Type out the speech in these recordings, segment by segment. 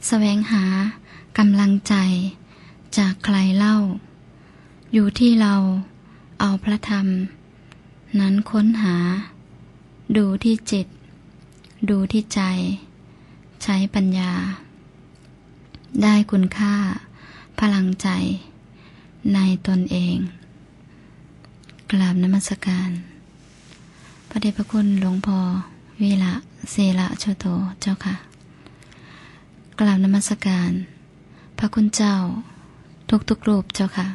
แสวงหากำลังใจจากใครเล่าอยู่ที่เราเอาพระธรรมนั้นค้นหาดูที่จิตดูที่ใจใช้ปัญญาได้คุณค่าพลังใจในตนเองกราบนมัสการพระเดชพระคุณหลวงพ่อวีระเสระโชโตเจ้าค่ะกราบนมัสการพระคุณเจ้าทุกรูปเจ้าค่ะ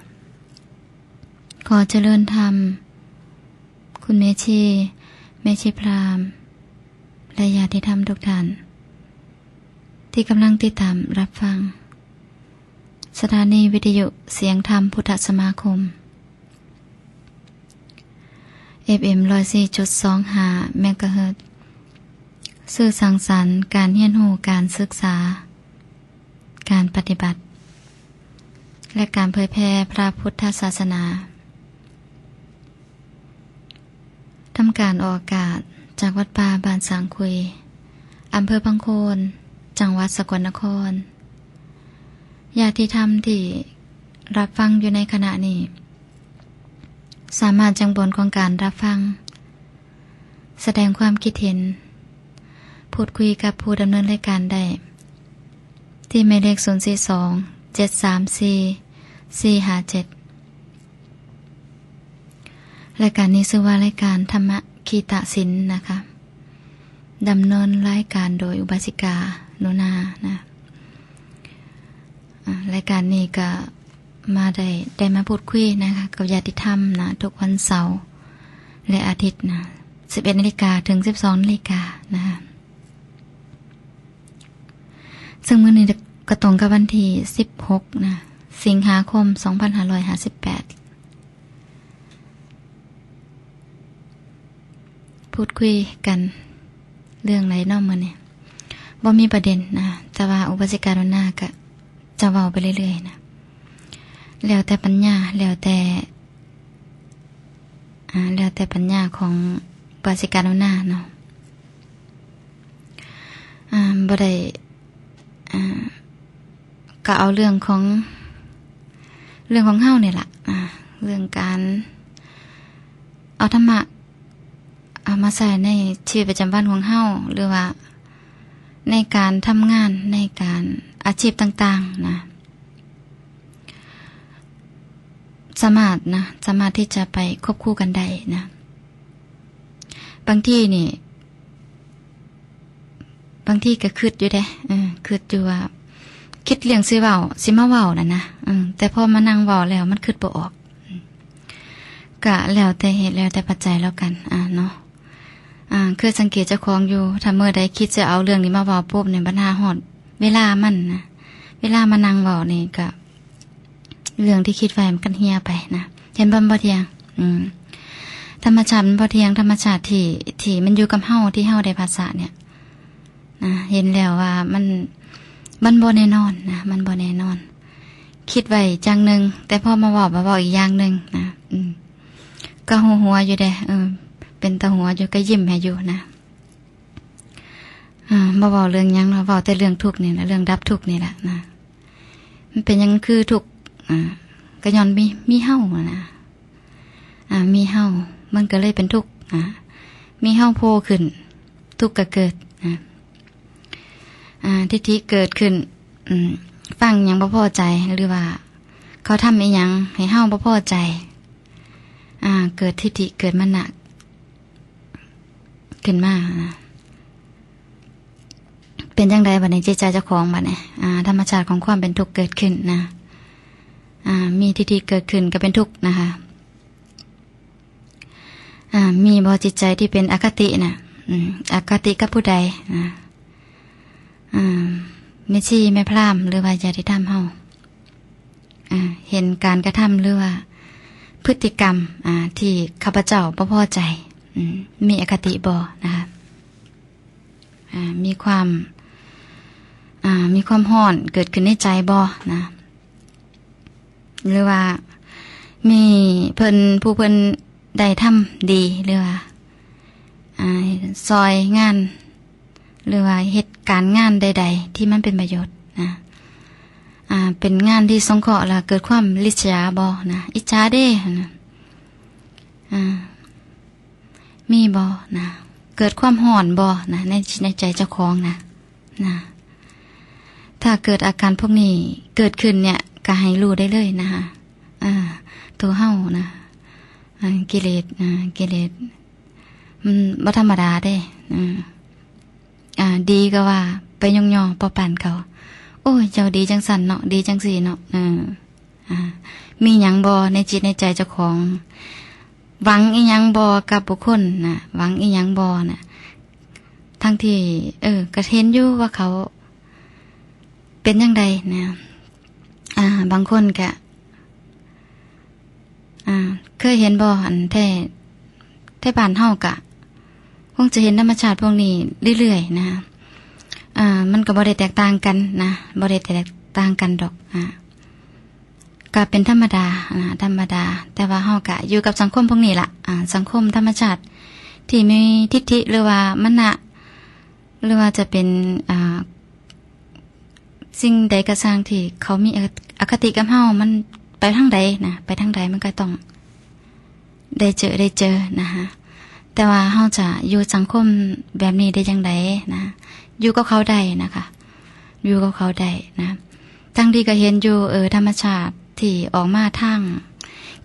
ขอเจริญธรรมคุณแม่ชีพราหมณ์และญาติธรรมทุกท่านที่กำลังติดตามรับฟังสถานีวิทยุเสียงธรรมพุทธสมาคม FM 104.25 เมกะเฮิรตซ์สื่อสังสรรค์การเรียนรู้การศึกษาการปฏิบัติและการเผยแพร่พระพุทธศาสนาทำการออกอากาศจากวัดป่าบ้านสางคุยอำเภอพังโคนจังหวัดสกลนครญาติธรรมที่รับฟังอยู่ในขณะนี้สามารถจังบนของการรับฟังแสดงความคิดเห็นพูดคุยกับผู้ดำเนินรายการได้ที่หมายเลข042-734-457รายการนี้ชื่อว่ารายการธรรมคีตศิลป์นะคะดำเนินรายการโดยอุบาสิกาโนนานะรายการนี้ก็มาได้มาพูดคุยนะคะกับญาติธรรมนะทุกวันเสาร์และอาทิตย์นะ 11:00 นถึง 12:00 นนะคะซึ่งมื้อนี้ก็ตรงกับวันที่16นะสิงหาคม 2558พูดคุยกันเรื่องไหนนอกมื้อนี้บ่มีประเด็นนะแต่ว่าอุบาสิกาโนนาก็จะเว้าไปเรื่อยๆนะแล้วแต่ปัญญาแล้วแต่ปัญญาของอุบาสิกาโนนาเนาะบ่ได้ก็เอาเรื่องของเฮานี่ล่ะเรื่องการเอาธรรมะเอามาใส่ในชีวิตประจำวันของเฮาหรือว่าในการทำงานในการอาชีพต่างๆนะสามารถที่จะไปควบคู่กันได้นะบางทีก็คิดอยู่เด้คิดอยู่ว่าคิดเรื่องสิเว้าสิมาเว้านั่นนะแต่พอมานั่งเว้าแล้วมันคิดบ่ออกก็แล้วแต่เหตุแล้วแต่ปัจจัยแล้วกันเนาะคือสังเกตเจ้าของอยู่ถ้าเมื่อใดคิดจะเอาเรื่องนี้มาเว้าปุ๊บเนี่ยปัญหาฮอดเวลามันนะเวลามานั่งเว้านี่ก็เรื่องที่คิดไว้มันกันเหี่ยไปนะเห็นบ่เที่ยงธรรมชาติมันบ่เที่ยงธรรมชาติที่มันอยู่กับเฮาที่เฮาได้ภาษาเนี่ยนะเห็นแล้วว่ามันบ่แน่นอนนะมันบ่แน่นอนคิดไว้จังนึงแต่พอมาเว้าอีกอย่างนึงนะก็หัวอยู่เด้เป็นตาหัวอยู่ก็ยิ้มให้อยู่นะบ่เว้าเรื่องหยังเนาะเว้าแต่เรื่องทุกข์นี่แหละเรื่องดับทุกข์นี่แหละนะมันเป็นหยังคือทุกข์ก็ย้อนมีเฮานะมีเฮามันก็เลยเป็นทุกข์มีเฮาโผล่ขึ้นทุกข์ก็เกิดทิฏฐิเกิดขึ้นฟังหยังบ่พอใจหรือว่าเขาทำอีหยังให้เฮาบ่พอใจเกิดทิฏฐิเกิดมานะขึ้นมาเป็นจังได๋บัดนี้จิตใจเจ้าของบัดนี้ธรรมชาติของความเป็นทุกข์เกิดขึ้นนะมีทิฏฐิเกิดขึ้นก็เป็นทุกข์นะคะมีบ่จิตใจที่เป็นอคติน่ะอคติกับผู้ใดไม่ชี้ไม่พร่ำหรือว่าญาติธรรมเฮาเห็นการกระทำหรือว่าพฤติกรรมที่ข้าพเจ้าบ่พอใจมีอคติบ่นะคะมีความร้อนเกิดขึ้นในใจบ่นะหรือว่ามีผู้เพิ่นได้ทำดีหรือว่าซอยงานหรือว่าเหตุการณ์งานใดๆที่มันเป็นประโยชน์ นะเป็นงานที่สงเคราะห์ละเกิดความริษยาบ่นะอิจฉาเด้นะมีบ่นะเกิดความห่อนบ่นะในใจเจ้าของนะถ้าเกิดอาการพวกนี้เกิดขึ้นเนี่ยก็ให้รู้ได้เลยนะคะตัวเฮานะกิเลสมันบ่ธรรมดาเด้ดีก็ว่าไปย่องๆปอปั่นเขาโอ้ยเจ้าดีจังสันเนาะดีจังสี่เนาะมีหยังบ่ในจิตในใจเจ้าของหวังอีหยังบ่กับบุคคลนะหวังอีหยังบ่นะทั้งที่ก็เห็นอยู่ว่าเขาเป็นจังไดนะบางคนก็เคยเห็นบ่อันแท้บ้านเฮากะคงจะเห็นธรรมชาติพวกนี้เรื่อยๆนะมันก็บ่ได้แตกต่างกันนะบ่ได้แตกต่างกันดอกก็เป็นธรรมดาธรรมดาแต่ว่าเฮาก็อยู่กับสังคมพวกนี้ล่ะสังคมธรรมชาติที่มีทิฏฐิหรือว่ามันนะหรือว่าจะเป็นสิ่งใดก็สร้างที่เขามีอคติกับเฮามันไปทางใดนะไปทางใดมันก็ต้องได้เจอนะคะแต่ว่าเฮาจะอยู่สังคมแบบนี้ได้จังไดนะอยู่กับเขาได้นะคะอยู่กับเขาได้นะทั้งที่ก็เห็นอยู่ธรรมชาติที่ออกมาทาง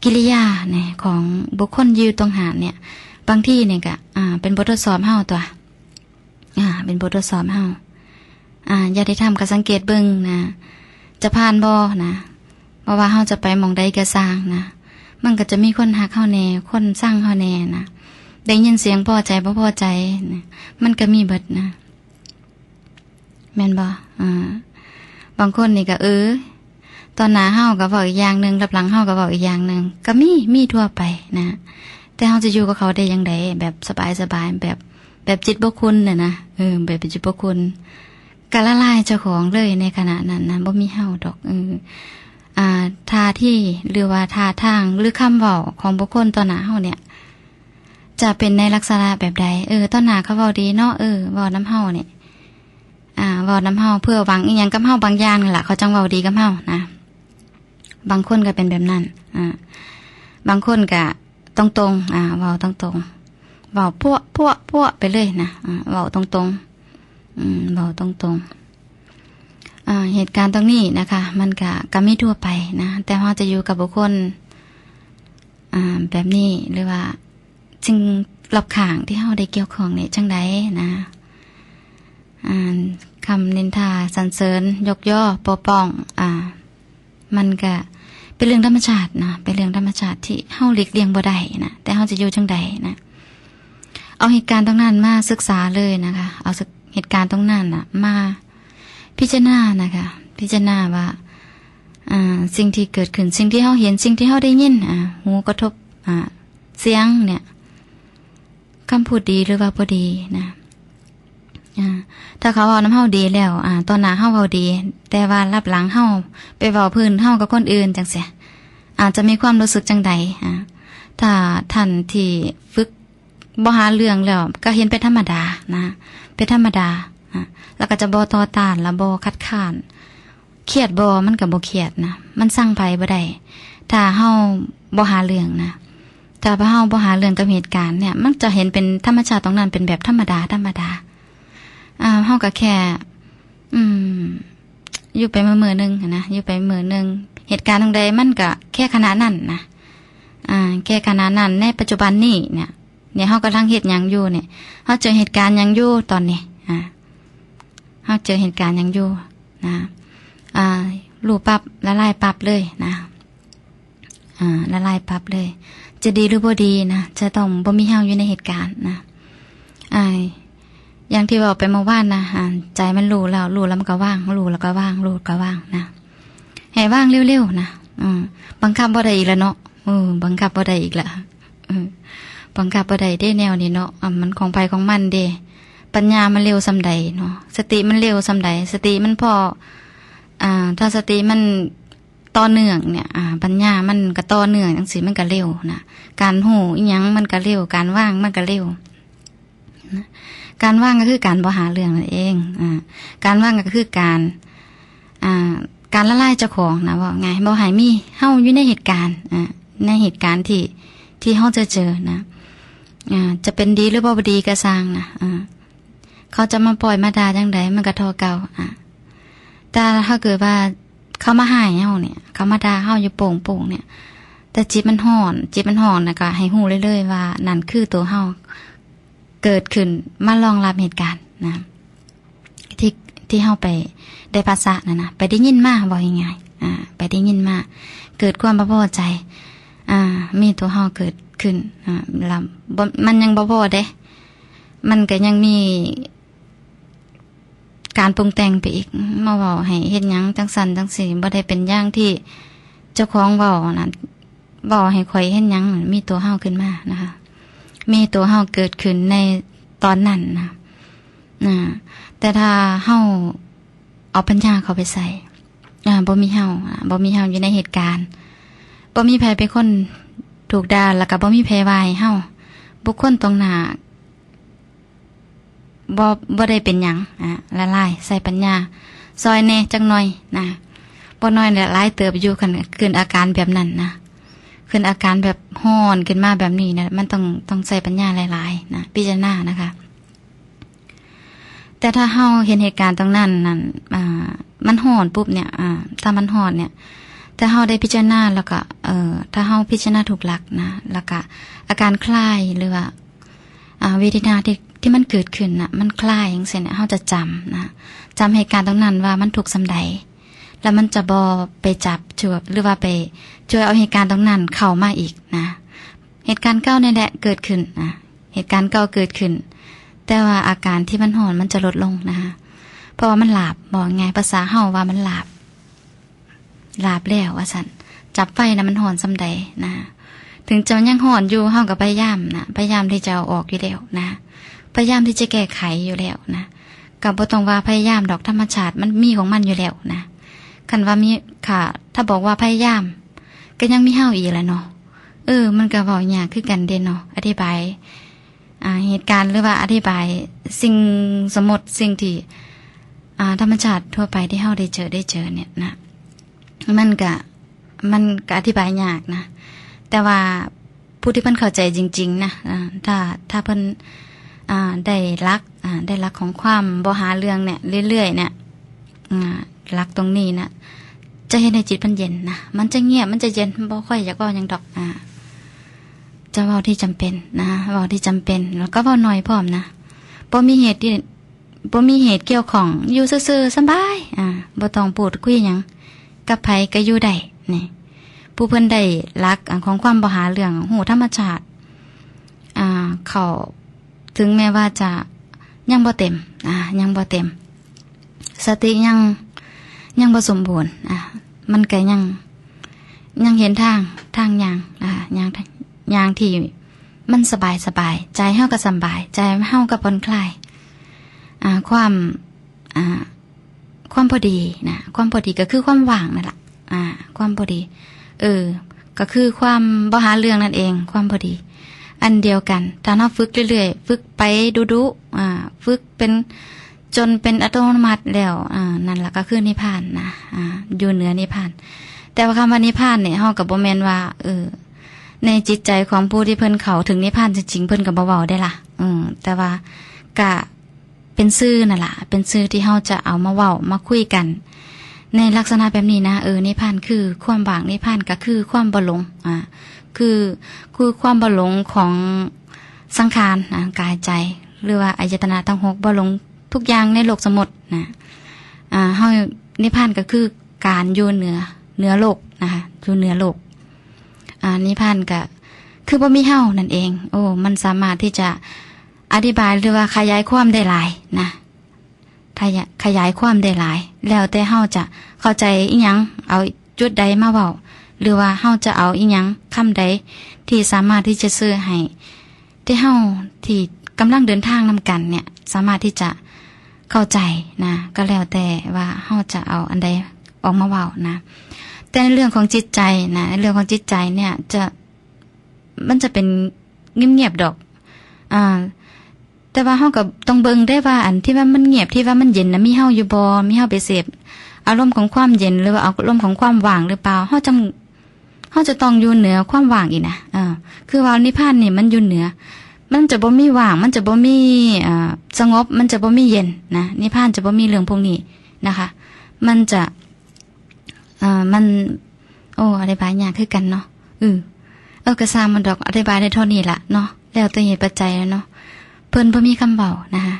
กิริยาเนี่ยของบุคคลยืนตรงหาเนี่ยบางที่เนี่ยก็เป็นบททดสอบเฮาตัวเป็นบททดสอบเฮาอย่าได้ทำก็สังเกตเบิ่งนะจะผ่านบ่นะเพราะว่าเฮาจะไปหม่องใดก็สร้างนะมันก็จะมีคนหักเฮาแน่คนสร้างเฮาแน่นะได้ยินเสียงพอใจบ่พอใจนะมันก็มีเบิดนะแม่นบ่บางคนนี่ก็ตอนหน้าเฮาก็เว้าอีกอย่างนึงรับหลังเฮาก็เว้าอีกอย่างนึงก็มีทั่วไปนะแต่เฮาจะอยู่กับเขาได้จังไดแบบสบายๆแบบจิตบ่คุณน่ะนะแบบจิตบ่คุณก็ละลายเจ้าของเลยในขณะนั้นนะบ่มีเฮาดอกท่าที่หรือว่าท่าทางหรือคำเว้าของบุคคลต่อหน้าเฮาเนี่ยจะเป็นในลักษณะแบบใดต่อหน้าเขาเว้าดีเนาะเว้านำเฮาเนี่ยเว้านำเฮาเพื่อหวังอีหยังกับเฮาบางอย่างนั่นล่ะเขาจังเว้าดีกับเฮานะบางคนก็เป็นแบบนั้นบางคนก็ตรงๆเว้าตรงๆเว้าพัวไปเลยนะเว้าตรงๆเว้าตรงๆเหตุการณ์ตรงนี้นะคะมันก็มีทั่วไปนะแต่ว่าจะอยู่กับบุคคลแบบนี้หรือว่าสิ่งรอบข้างที่เฮาได้เกี่ยวข้องเนี่ยจังไดนะคำนินทาสรรเสริญยกย่อปกป้องมันก็เป็นเรื่องธรรมชาตินะเป็นเรื่องธรรมชาติที่เฮาหลีกเลี่ยงบ่ได้นะแต่เฮาจะอยู่จังใดนะเอาเหตุการณ์ตรงนั้นมาศึกษาเลยนะคะเอาเหตุการณ์ตรงนั้นมาพิจารณานะคะพิจารณาว่าสิ่งที่เกิดขึ้นสิ่งที่เฮาเห็นสิ่งที่เฮาได้ยินหูกระทบเสียงเนี่ยคำพูดดีหรือว่าบ่ดีนะถ้าเขาเว้านำเฮาดีแล้วตอนหน้าเฮาเว้าดีแต่ว่ารับหลังเฮาไปเว้าพื้นเฮากับคนอื่นจังซี่อาจจะมีความรู้สึกจังใดถ้าท่านที่ฝึกบ่หาเรื่องแล้วก็เห็นเป็นธรรมดานะเป็นธรรมดาแล้วก็จะบ่ต่อต้านและบ่คัดค้านเครียดบ่มันก็บ่เครียดนะมันสั่งไผบ่ได้ถ้าเฮาบ่หาเรื่องนะถ้าเฮาบ่หาเรื่องกับเหตุการณ์เนี่ยมันจะเห็นเป็นธรรมชาติตรงนั้นเป็นแบบธรรมดาเฮาก็แค่อยู่ไปมื้อนึงนะอยู่ไปมื้อนึงเหตุการณ์ตรงใดมันก็แค่ขณะนั้นนะแค่ขณะนั้นในปัจจุบันนี้เนี่ยเฮากำลังเฮ็ดหยังอยู่เนี่ยเฮาเจอเหตุการณ์หยังอยู่ตอนนี้เฮาเจอเหตุการณ์หยังอยู่นะรู้ปั๊บละลายปั๊บเลยนะละลายปั๊บเลยจะดีหรือบ่ดีนะจะต้องบ่มีเฮาอยู่ในเหตุการณ์นะอย่างที่บอกไปเมื่อวานนะใจมันรู้แล้วมันก็ว่างรู้แล้วก็ว่างรู้ก็ว่างนะให้ว่างเร็วๆนะบังคับบ่ได้อีกแล้วเนาะบังคับบ่ได้อีกละบังคับบ่ได้ได้แนวนี้เนาะมันของไปของมันเด้ปัญญามันเร็วส่ำใดเนาะสติมันเร็วส่ำใดสติมันพอถ้าสติมันต่อเนื่องเนี่ยปัญญามันก็ต่อเนื่องจังซี่มันก็เร็วนะการหูอีหยังมันก็เร็วการว่างมันก็เร็วนะการว่างก็คือการบ่หาเรื่องนั่นเองการว่างก็คือการ การละลายเจ้าของนะว่าไงบ่ให้มีเฮาอยู่ในเหตุการณ์ในเหตุการณ์ที่เฮาจะเจอนะจะเป็นดีหรือบ่ดีก็สร้างนะเขาจะมาปล่อยมาด่าจังไดมันก็เท่าเก่าแต่ถ้าเกิดว่าเขามาหายเฮาเนี่ยเขามาด่าเฮาอยู่โป่งๆเนี่ยแต่จิตมันฮ้อนนะก็ให้ฮู้เรื่อยๆว่านั่นคือตัวเฮาเกิดขึ้นมารองรับเหตุการณ์นะที่เฮาไปได้ภาษานะไปได้ยินมาบ่ยังไงไปได้ยินมาเกิดความบ่พอใจมีตัวเฮาเกิดขึ้นแล้วมันยังบ่พอเด้มันก็ยังมีการปรุงแต่งไปอีกมาเว้าให้เฮ็ดหยังจังซั่นจังซี่บ่ได้เป็นอย่างที่เจ้าของเว้านั่นเว้าให้ข่อยเฮ็ดหยังมีตัวเฮาขึ้นมานะคะมีตัวเฮาเกิดขึ้นในตอนนั้นนะแต่ถ้าเฮาเอาปัญญาเข้าไปใส่บ่มีเฮาอยู่ในเหตุการณ์บ่มีไผเป็นคนถูกด่าแล้วก็บ่มีไผว่าให้เฮาบุคคลตรงหน้าบ่ได้เป็นหยังละลายใส่ปัญญาซอยแน่จักหน่อยนะบ่น้อยละลายเติบอยู่ขึ้นอาการแบบนั้นนะขึ้นอาการแบบฮ้อนขึ้นมาแบบนี้นะมันต้องใส่ปัญญาหลายๆนะพิจารณานะคะแต่ถ้าเฮาเห็นเหตุการณ์ตรงนั้นนั่นมันฮ้อนปุ๊บเนี่ยถ้ามันฮ้อนเนี่ยถ้าเฮาได้พิจารณาแล้วก็ถ้าเฮาพิจารณาถูกหลักนะแล้วก็อาการคลายหรือว่าเวทนาที่มันเกิดขึ้นน่ะมันคลายจังซี่เนี่ยเฮาจะจำนะจำเหตุการณ์ตรงนั้นว่ามันถูกสำใดแล้วมันจะบ่ไปจับจวบหรือว่าไปช่วยเอาเหตุการณ์ตรงนั้นเข้ามาอีกนะเหตุการณ์เก่านี่แหละเกิดขึ้นนะเหตุการณ์เก่าเกิดขึ้นแต่ว่าอาการที่มันร้อนมันจะลดลงนะคะเพราะว่ามันหลาบบอกไงภาษาเฮาว่ามันหลาบแล้วว่าซั่นจับไฟนะมันร้อนซำใดนะถึงจะยังร้อนอยู่เฮาก็พยายามที่จะเอาออกอยู่แล้วนะพยายามที่จะแก้ไขอยู่แล้วนะก็บ่ต้องว่าพยายามดอกธรรมชาติมันมีของมันอยู่แล้วนะคันว่ามีค่ะถ้าบอกว่าพยายามก็ยังมีเฮาอีกแหละเนาะมันก็เว้ายากคือกันเด้เนาะอธิบายเหตุการณ์หรือว่าอธิบายสิ่งสมมติสิ่งที่ธรรมชาติทั่วไปที่เฮาได้เจอเนี่ยนะมันก็อธิบายยากนะแต่ว่าผู้ที่เพิ่นเข้าใจจริงๆนะถ้าเพิ่นได้รักของความบ่หาเรื่องเนี่ยเรื่อยๆเนี่ยรักตรงนี้นะจะเห็นในจิตมันเย็นนะมันจะเงียบมันจะเย็นบ่ค่อยอยากเว้าหยังดอกจะเว้าที่จำเป็นนะเว้าที่จำเป็นแล้วก็เว้าน้อยพร้อมนะบ่มีเหตุเกี่ยวข้องอยู่ซื่อๆสบายบ่ต้องพูดคุยหยังกับไผก็อยู่ได้นี่ผู้เพิ่นได้รักของความบ่หาเรื่องหูธรรมชาติเขาถึงแม้ว่าจะยังบ่เต็มสติยังบ่สมบูรณ์มันก็ยังเห็นทางอย่างที่มันสบายใจเฮาก็สบายใจเฮาก็ผ่อนคลายความพอดีนะความพอดีก็คือความว่างนั่นแหละความพอดีก็คือความบ่หาเรื่องนั่นเองความพอดีอันเดียวกันถ้าเราฝึกเรื่อยๆฝึกไปดูฝึกเป็นจนเป็นอัตโนมัติแล้วนั่นล่ะก็คือนิพพานนะอยู่เหนือนิพพานแต่ว่าคำว่านิพพานเนี่ยเฮาก็บ่แม่นว่าในจิตใจของผู้ที่เพิ่นเข้าถึงนิพพานจริงๆเพิ่นก็บ่เว้าได้ล่ะแต่ว่าก็เป็นชื่อนั่นล่ะเป็นชื่อที่เฮาจะเอามาเว้ามาคุยกันในลักษณะแบบนี้นะนิพพานคือความว่างนิพพานก็คือความบ่หลงคือความบ่หลงของสังขารกายใจหรือว่าอายตนะทั้ง6บ่หลงทุกอย่างในโลกสมมุตินะเฮานิพพานก็คือการอยู่เหนือโลกนะคะอยู่เหนือโลกนิพพานก็คือบ่มีเฮานั่นเองมันสามารถที่จะอธิบายหรือว่าขยายความได้หลายนะขยายความได้หลายแล้วแต่เฮาจะเข้าใจอีหยังเอาจุดใดมาเว้าหรือว่าเฮาจะเอาอีหยังคำใดที่สามารถที่จะสื่อให้ที่เฮาที่กำลังเดินทางนำกันเนี่ยสามารถที่จะเข้าใจนะก็แล้วแต่ว่าเฮาจะเอาอันใดออกมาเว้านะแต่ในเรื่องของจิตใจนะในเรื่องของจิตใจเนี่ยมันจะเป็นเงียบๆดอกแต่ว่าเฮาก็ต้องเบิ่งได้ว่าอันที่ว่ามันเงียบที่ว่ามันเย็นน่ะมีเฮาอยู่บ่มีเฮาไปเสพ อารมณ์ของความเย็นหรือว่าอารมณ์ของความว่างหรือเปล่าเฮาจะต้องอยู่เหนือความว่างอีกนะคือว่านิพพานนี่มันอยู่เหนือมันจะบ่มีว่างมันจะบ่มีสงบมันจะบ่มีเย็นนะนิพพานจะบ่มีเรื่องพวกนี้นะคะมันจะมันอธิบายยากคือกันเนาะก็สร้างมันดอกอธิบายได้เท่านี้ล่ะเนาะแล้วแต่เหตุปัจจัยแล้วเนาะเพิ่นบ่มีคำเว้านะคะ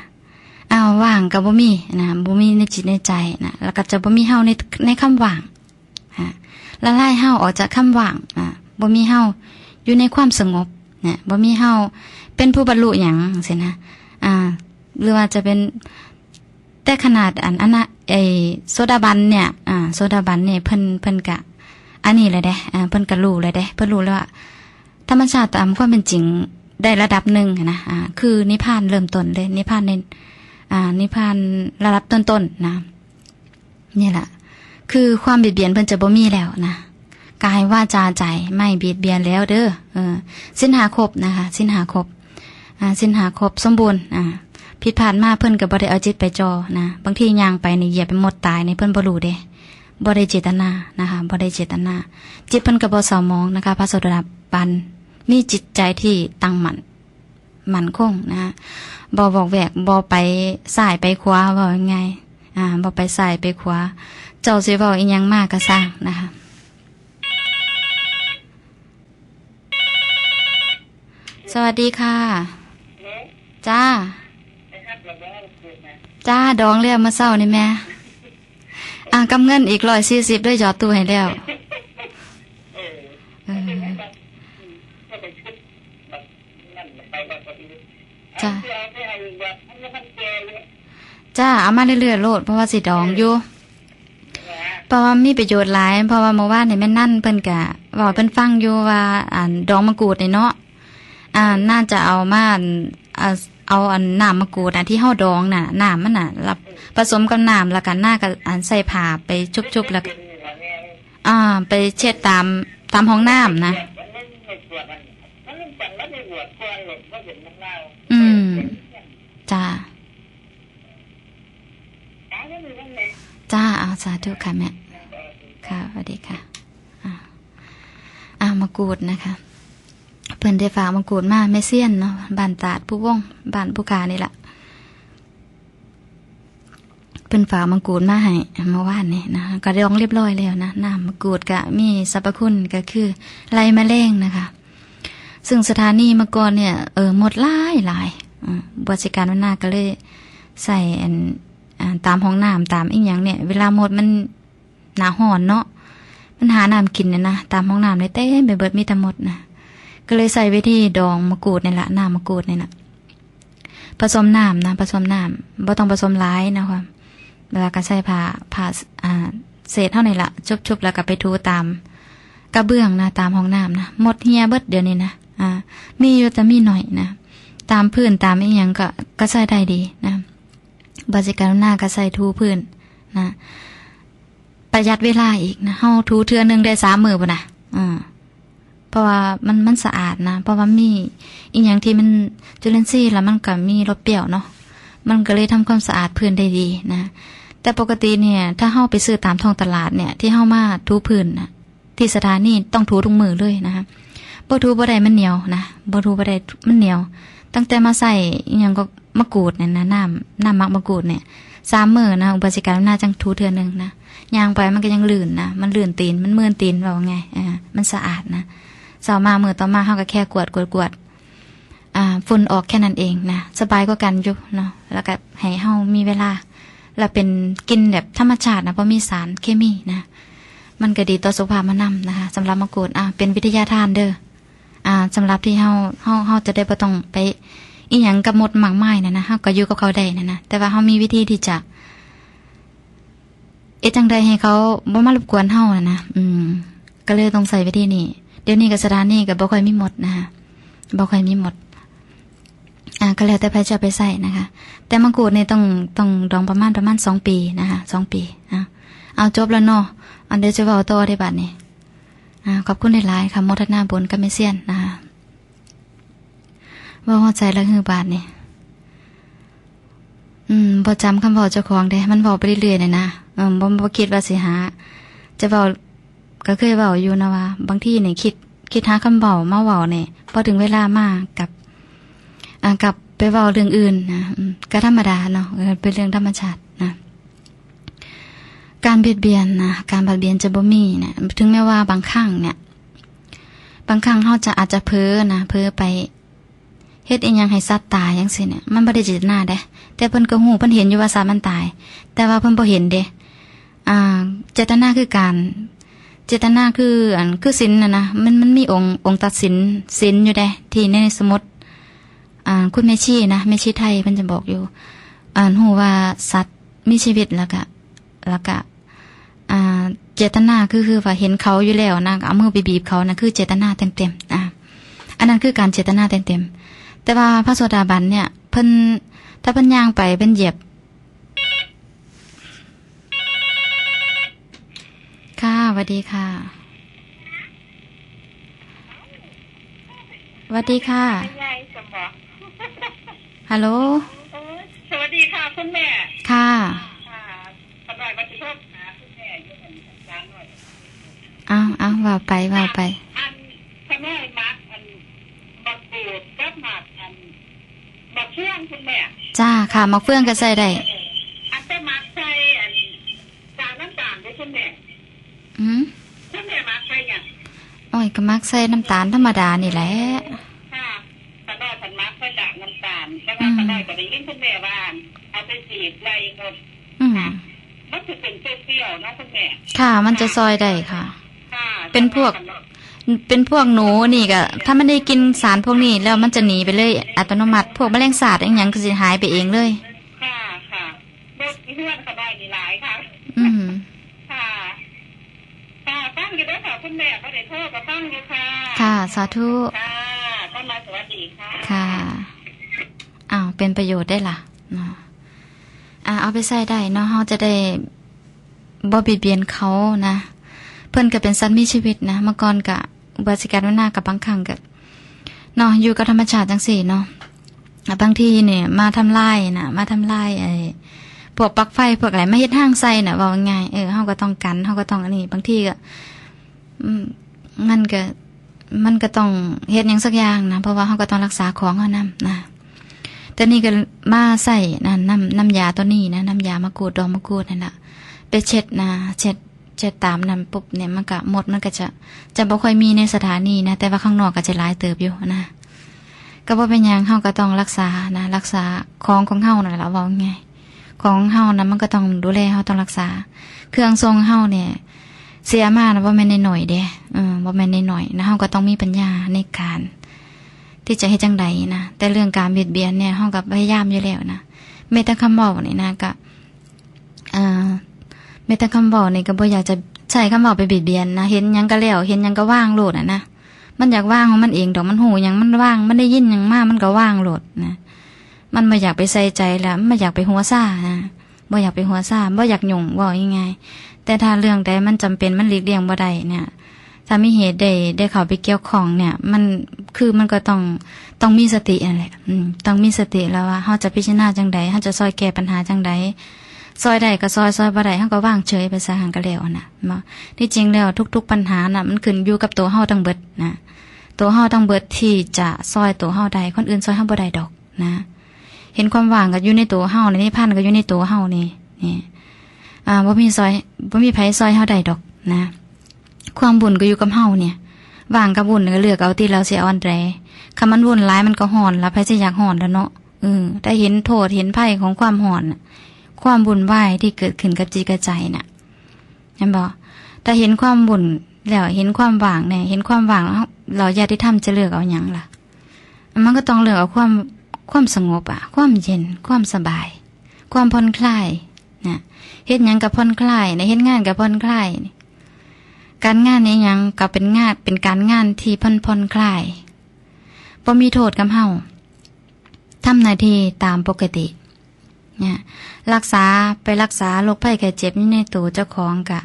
ว่างก็บ่มีนะบ่มีในจิตในใจนะแล้วก็จะบ่มีเฮาในคำว่างละลายเฮาออกจากคำว่างบ่มีเฮาอยู่ในความสงบนะบ่มีเฮาเป็นผู้บรรลุหยังจังซี่นะหรือว่าจะเป็นแต่ขนาดโซดาบันเนี่ยโซดาบันเนี่ยเพิ่นกะอันนี้เลยเด้เพิ่นก็รู้เลยเด้เพิ่นรู้แล้วว่าธรรมชาติตามความเป็นจริงได้ระดับหนึ่งนะคือนิพพานเริ่มต้นเลยนิพพานในนิพพานระดับต้นๆนะนี่แหละคือความเบียดเบียนเพิ่นจะบ่มีแล้วนะกายวาจาใจไม่เบียดเบียนแล้วเด้อสินหาครบนะคะสินหาครบสินหาครบสมบูรณ์ผิดพลาดมาเพิ่นก็บ่ได้เอาจิตไปจ่อนะบางทีย่างไปนี่เหยียบไปหมดตายนี่เพิ่นบ่รู้เด้บ่ได้เจตนานะคะบ่ได้เจตนาจิตเพิ่นก็บ่เศร้าหมองนะคะพระโสดาบันมีจิตใจที่ตั้งมั่นคงนะบ่บอกแวกบ่ไปซ้ายไปขวาว่ายังไงบ่ไปซ้ายไปขวาเจ้าสิเว้าอีหยังมากก็สร้างนะคะสวัสดีค่ะจ้าดองแล้วมาเศร้านี่แม่กำเงินอีก140ด้วยหยอดตู้ให้แล้วจ้าเอามาเรื่อยๆโลดเพราะว่าสิดองอยู่เพราะว่ามีประโยชน์หลายเพราะว่าเมื่อวานนี่แม่นั่นเพิ่นก็เว้าเพิ่นฟังอยู่ว่าดองมะกรูดนี่เนาะน่าจะเอามาเอาน้ำมะกรูดที่เฮาดองน่ะน้ำมันน่ะรับผสมกับน้ำแล้วก็น่าก็ใส่ผ้าไปชุบๆแล้วไปเช็ดตามห้องน้ำนะจ้าเอาสาธุค่ะแม่ค่ะสวัสดีค่ะมะกรูดนะคะเพิ่นได้ฝากมะกรูดมาแม่เซียนเนาะบ้านตาดผู้วงบ้านผู้กานี่ล่ะเพิ่นฝากมะกรูดมาให้เมื่อวานนี่นะก็ดองเรียบร้อยแล้วนะน้ำมะกรูดก็มีสรรพคุณก็คือไล่แมลงนะคะซึ่งสถานีเมื่อก่อนเนี่ยหมดหลายบริการวันหน้าก็เลยใส่ตามห้องน้ำตามอีกอย่างเนี่ยเวลาหมดมันหนาห่อนเนาะมันหาน้ำกินเนี่ยนะตามห้องน้ำเลยเต้ไปเบิดมีแต่หมดนะก็เลยใส่วิธีดองมะกรูดนี่แหละน้ำมะกรูดนี่แหละผสมน้ำนะผสมน้ำบ่ต้องผสมหลายนะคะเวลาก็ใส่ผ้าเศษเท่านี้ละชุบๆแล้วก็ไปทูตามกระเบื้องนะตามห้องน้ำนะหมดเฮียเบิดเดี๋ยวนี้นะมีอยู่แต่มีหน่อยนะตามพื้นตามอีหยังก็ใส่ได้ดีนะบริการหน้าก็ใส่ทูพื้นนะประหยัดเวลาอีกนะเฮาทูเทื่อนึงได้3 มื้อพุ่นน่ะเพราะว่ามันสะอาดนะเพราะว่ามีอีหยังที่มันจุลินทรีย์แล้วมันก็มีรสเปรี้ยวเนาะมันก็เลยทำความสะอาดพื้นได้ดีนะแต่ปกติเนี่ยถ้าเฮาไปซื้อตามท้องตลาดเนี่ยที่เฮามาทูพื้นนะที่สถานีต้องทูทุกมือเลยนะคะบ่ทูบ่ได้มันเหนียวนะบ่ทูบ่ได้มันเหนียวตั้งแต่มาใส่อีหยังก็มะกรูดเนี่ยนะน้ำมักมะกรูดเนี่ย3 มื้อนะอุปการหน้าจังทูเทื่อนึงนะย่างไปมันก็ยังลื่นนะมันลื่นตีนมันเมื่อนตีนว่าไงมันสะอาดนะเช้ามามื้อต่อมาเฮาก็แค่กวดฝุ่นออกแค่นั้นเองนะสบายกว่ากันอยู่เนาะแล้วก็ให้เฮามีเวลาแล้วเป็นกินแบบธรรมชาตินะบ่มีสารเคมีนะมันก็ดีต่อสุขภาพมานำนะคะสำหรับมะกรูดเป็นวิทยาทานเด้อสำหรับที่เฮาจะได้บ่ต้องไปอีหยังกับหมดหมากไม้นะเฮาก็อยู่กับเขาได้นะแต่ว่าเฮามีวิธีที่จะจังใดให้เขาบ่มารบกวนเฮานะก็เลยต้องใส่วิธีนี้เดี๋ยวนี้ก็สถานีก็บ่ค่อยมีหมดนะคะบ่ค่อยมีหมดก็แล้วแต่ใครจะไปใส่นะคะแต่มะกรูดนี่ต้องดองประมาณ2 ปีนะคะ2 ปีเอาจบแล้วเนาะอันเดี๋ยวจะเว้าต่อได้บัดนี้ขอบคุณหลายๆค่ะโมทนาบุญกับแม่เซียนนะคะว่าหัวใจละหือบาทนี่ บ่จำคำเว้าเจ้าของเด้มันเว้าไปเรื่อยๆน่ะนะบ่คิดว่าสิหาจะเว้าก็เคยเว้าอยู่นะว่าบางทีนี่คิดหาคำเว้ามาเว้านี่พอถึงเวลามากับไปเว้าเรื่องอื่นนะก็ธรรมดาเนาะเป็นเรื่องธรรมชาตินะการเบียดเบียนนะการเบียดเบียนจะบ่มีนะถึงแม้ว่าบางครั้งเนี่ยบางครั้งเฮาอาจจะเพ้อไปเฮ็ดอีหยังให้สัตว์ตายจังซี่เนี่ยมันบ่ได้เจตนาเด้แต่เพิ่นก็ฮู้เพิ่นเห็นอยู่ว่าสัตว์มันตายแต่ว่าเพิ่นบ่เห็นเด้เจตนาคือการเจตนาคือศีลน่ะนะมันมีองค์ตัดศีลอยู่เด้ที่ในสมุดคุณแม่ชีนะแม่ชีไทยเพิ่นจะบอกอยู่ฮู้ว่าสัตว์มีชีวิตแล้วก็เจตนาคือว่าเห็นเขาอยู่แล้วนะเอามือไปบีบเขานะคือเจตนาเต็มๆอันนั้นคือการเจตนาเต็มๆแต่ว่าพระโสดาบันเนี่ยเพิ่นถ้าเพิ่นย่างไปเพิ่นเหยียบค่ะสวัสดีค่ะสวัสดีค่ะฮัลโหลสวัสดีค่ะคุณแม่ค่ะสบายมาจะชอบหาคุณแม่อยู่เหมือนกันหน่อยเอาว่าไปคุณแม่มักบักปูดกับหมักบักเฟื่องคุณแม่จ้าค่ะมักเฟื่องก็ใส่ได้แต่มักใส่จานน้ำตาลด้วยคุณแม่คุณแม่มักใส่ยังโอ้ยก็มักใส่น้ำตาลธรรมดานี่แหละค่ะตอนแรกฉันมักใส่จานน้ำตาลแล้วก็ตอนแรกก็ได้ยินคุณแม่ว่าเอาไปจีบไรก็มันจะเป็นเปรี้ยวนะคุณแม่ค่ะมันจะซอยได้ค่ะเป็นพวกหนูนี่ก็ถ้ามันได้กินสารพวกนี้แล้วมันจะหนีไปเลยอัตโนมัติพวกแมลงสาบอย่างก็จะหายไปเองเลยค่ะเพื่อนเขาได้ดีหลายค่ะค่ะตั้งอยู่ด้วยค่ะคุณแม่ก็ได้โทษก็ตั้งอยู่ค่ะสาธุค่ะก็มาสวัสดีค่ะค่ะเป็นประโยชน์ได้ล่ะเนาะเอาไปใส่ได้เนาะเราจะได้บ่เบียดเบียนเขานะเพิ่นก็เป็นสัตว์มีชีวิตนะเมื่อก่อนก็อุบัติการวินาศกับบางครั้งก็เนาะอยู่กับธรรมชาติจังซี่เนาะบางทีเนี่ยมาทำลายพวกปลั๊กไฟพวกอะไรไม่เฮ็ดห้างใส่น่ะว่าง่ายเฮาก็ต้องกันเฮาก็ต้องอันนี้บางทีก็มันก็ต้องเฮ็ดหยังสักอย่างนะเพราะว่าเฮาก็ต้องรักษาของเฮานำนะแต่นี่ก็มาใส่น้ำยาตัวนี้นะน้ำยามะกรูดดอกมะกรูดนั่นล่ะไปเช็ดตามนั้นปุ๊บเนี่ยมันก็หมดมันก็จะบ่ค่อยมีในสถานีนะแต่ว่าข้างนอกก็จะหลายเติบอยู่นะก็บ่เป็นหยังเฮาก็ต้องรักษาของเฮานั่นล่ะว่าไงของเฮานะมันก็ต้องดูแลเฮาต้องรักษาเครื่องทรงเฮาเนี่ยเสียมานะบ่แม่นน้อยๆเด้บ่แม่นน้อยๆนะเฮาก็ต้องมีปัญญาในการที่จะเฮ็ดจังไดนะแต่เรื่องการเบียดเบียนเนี่ยเฮาก็พยายามอยู่แล้วนะแม้แต่คำเว้านี่นะก็แม้แต่คำเว้านี่ก็บ่อยากจะใช้คำเว้าไปเบียดเบียนนะเห็นหยังก็แล้วเห็นหยังก็ว่างโลดนะมันอยากว่างของมันเองดอกมันหูหยังมันว่างมันได้ยินหยังมามันก็ว่างโลดนะมันบ่อยากไปใส่ใจแล้วมันอยากไปหัวซ่านะบ่อยากไปหัวซ่าบ่อยากยุ่งว่ายังไงแต่ถ้าเรื่องใดมันจำเป็นมันหลีกเลี่ยงบ่ได้เนี่ยถ้ามีเหตุได้เข้าไปเกี่ยวข้องเนี่ยมันก็ต้องมีสตินั่นแหละต้องมีสติแล้วว่าเฮาจะพิจารณาจังได๋เฮาจะซอยแก้ปัญหาจังได๋ซอยได้ก็ซอยบ่ได้เฮาก็วางเฉยไปซะหั่นก็แล้วน่ะเนาะที่จริงแล้วทุกๆปัญหาน่ะมันขึ้นอยู่กับตัวเฮาทั้งเบิดนะตัวเฮาทั้งเบิดที่จะซอยตัวเฮาได้คนอื่นซอยเฮาบ่ได้ดอกนะเห็นความว่างก็อยู่ในตัวเฮาในนิพพานก็อยู่ในตัวเฮานี่บ่มีไผซอยเฮาได้ดอกนะความบุญก็อยู่กับเฮาเนี่ยว่างกับบุญก็เลือกเอาที่เราสิเอาอันใดคันมันวุ่นหลายมันก็ฮ้อนแล้วไผสิอยากฮ้อนแล้วเนาะได้เห็นโทษเห็นภัยของความฮ้อนความบุญวายที่เกิดขึ้นกับจิตกับใจน่ะเห็นบ่ถ้าเห็นความบุญแล้วเห็นความว่างเนี่ยเห็นความว่างแล้วเราญาติธรรมจะเลือกเอาหยังล่ะมันก็ต้องเลือกเอาความสงบความเย็นความสบายความผ่อนคลายนะเฮ็ดหยังก็ผ่อนคลายเฮ็ดงานก็ผ่อนคลายการงานนี้หยังก็เป็นการงานที่ผ่อนคลายบ่มีโทษกับเฮาทำหน้าที่ตามปกติเนี่ยรักษาโรคภัยไข้เจ็บอยู่ในตัวเจ้าของก็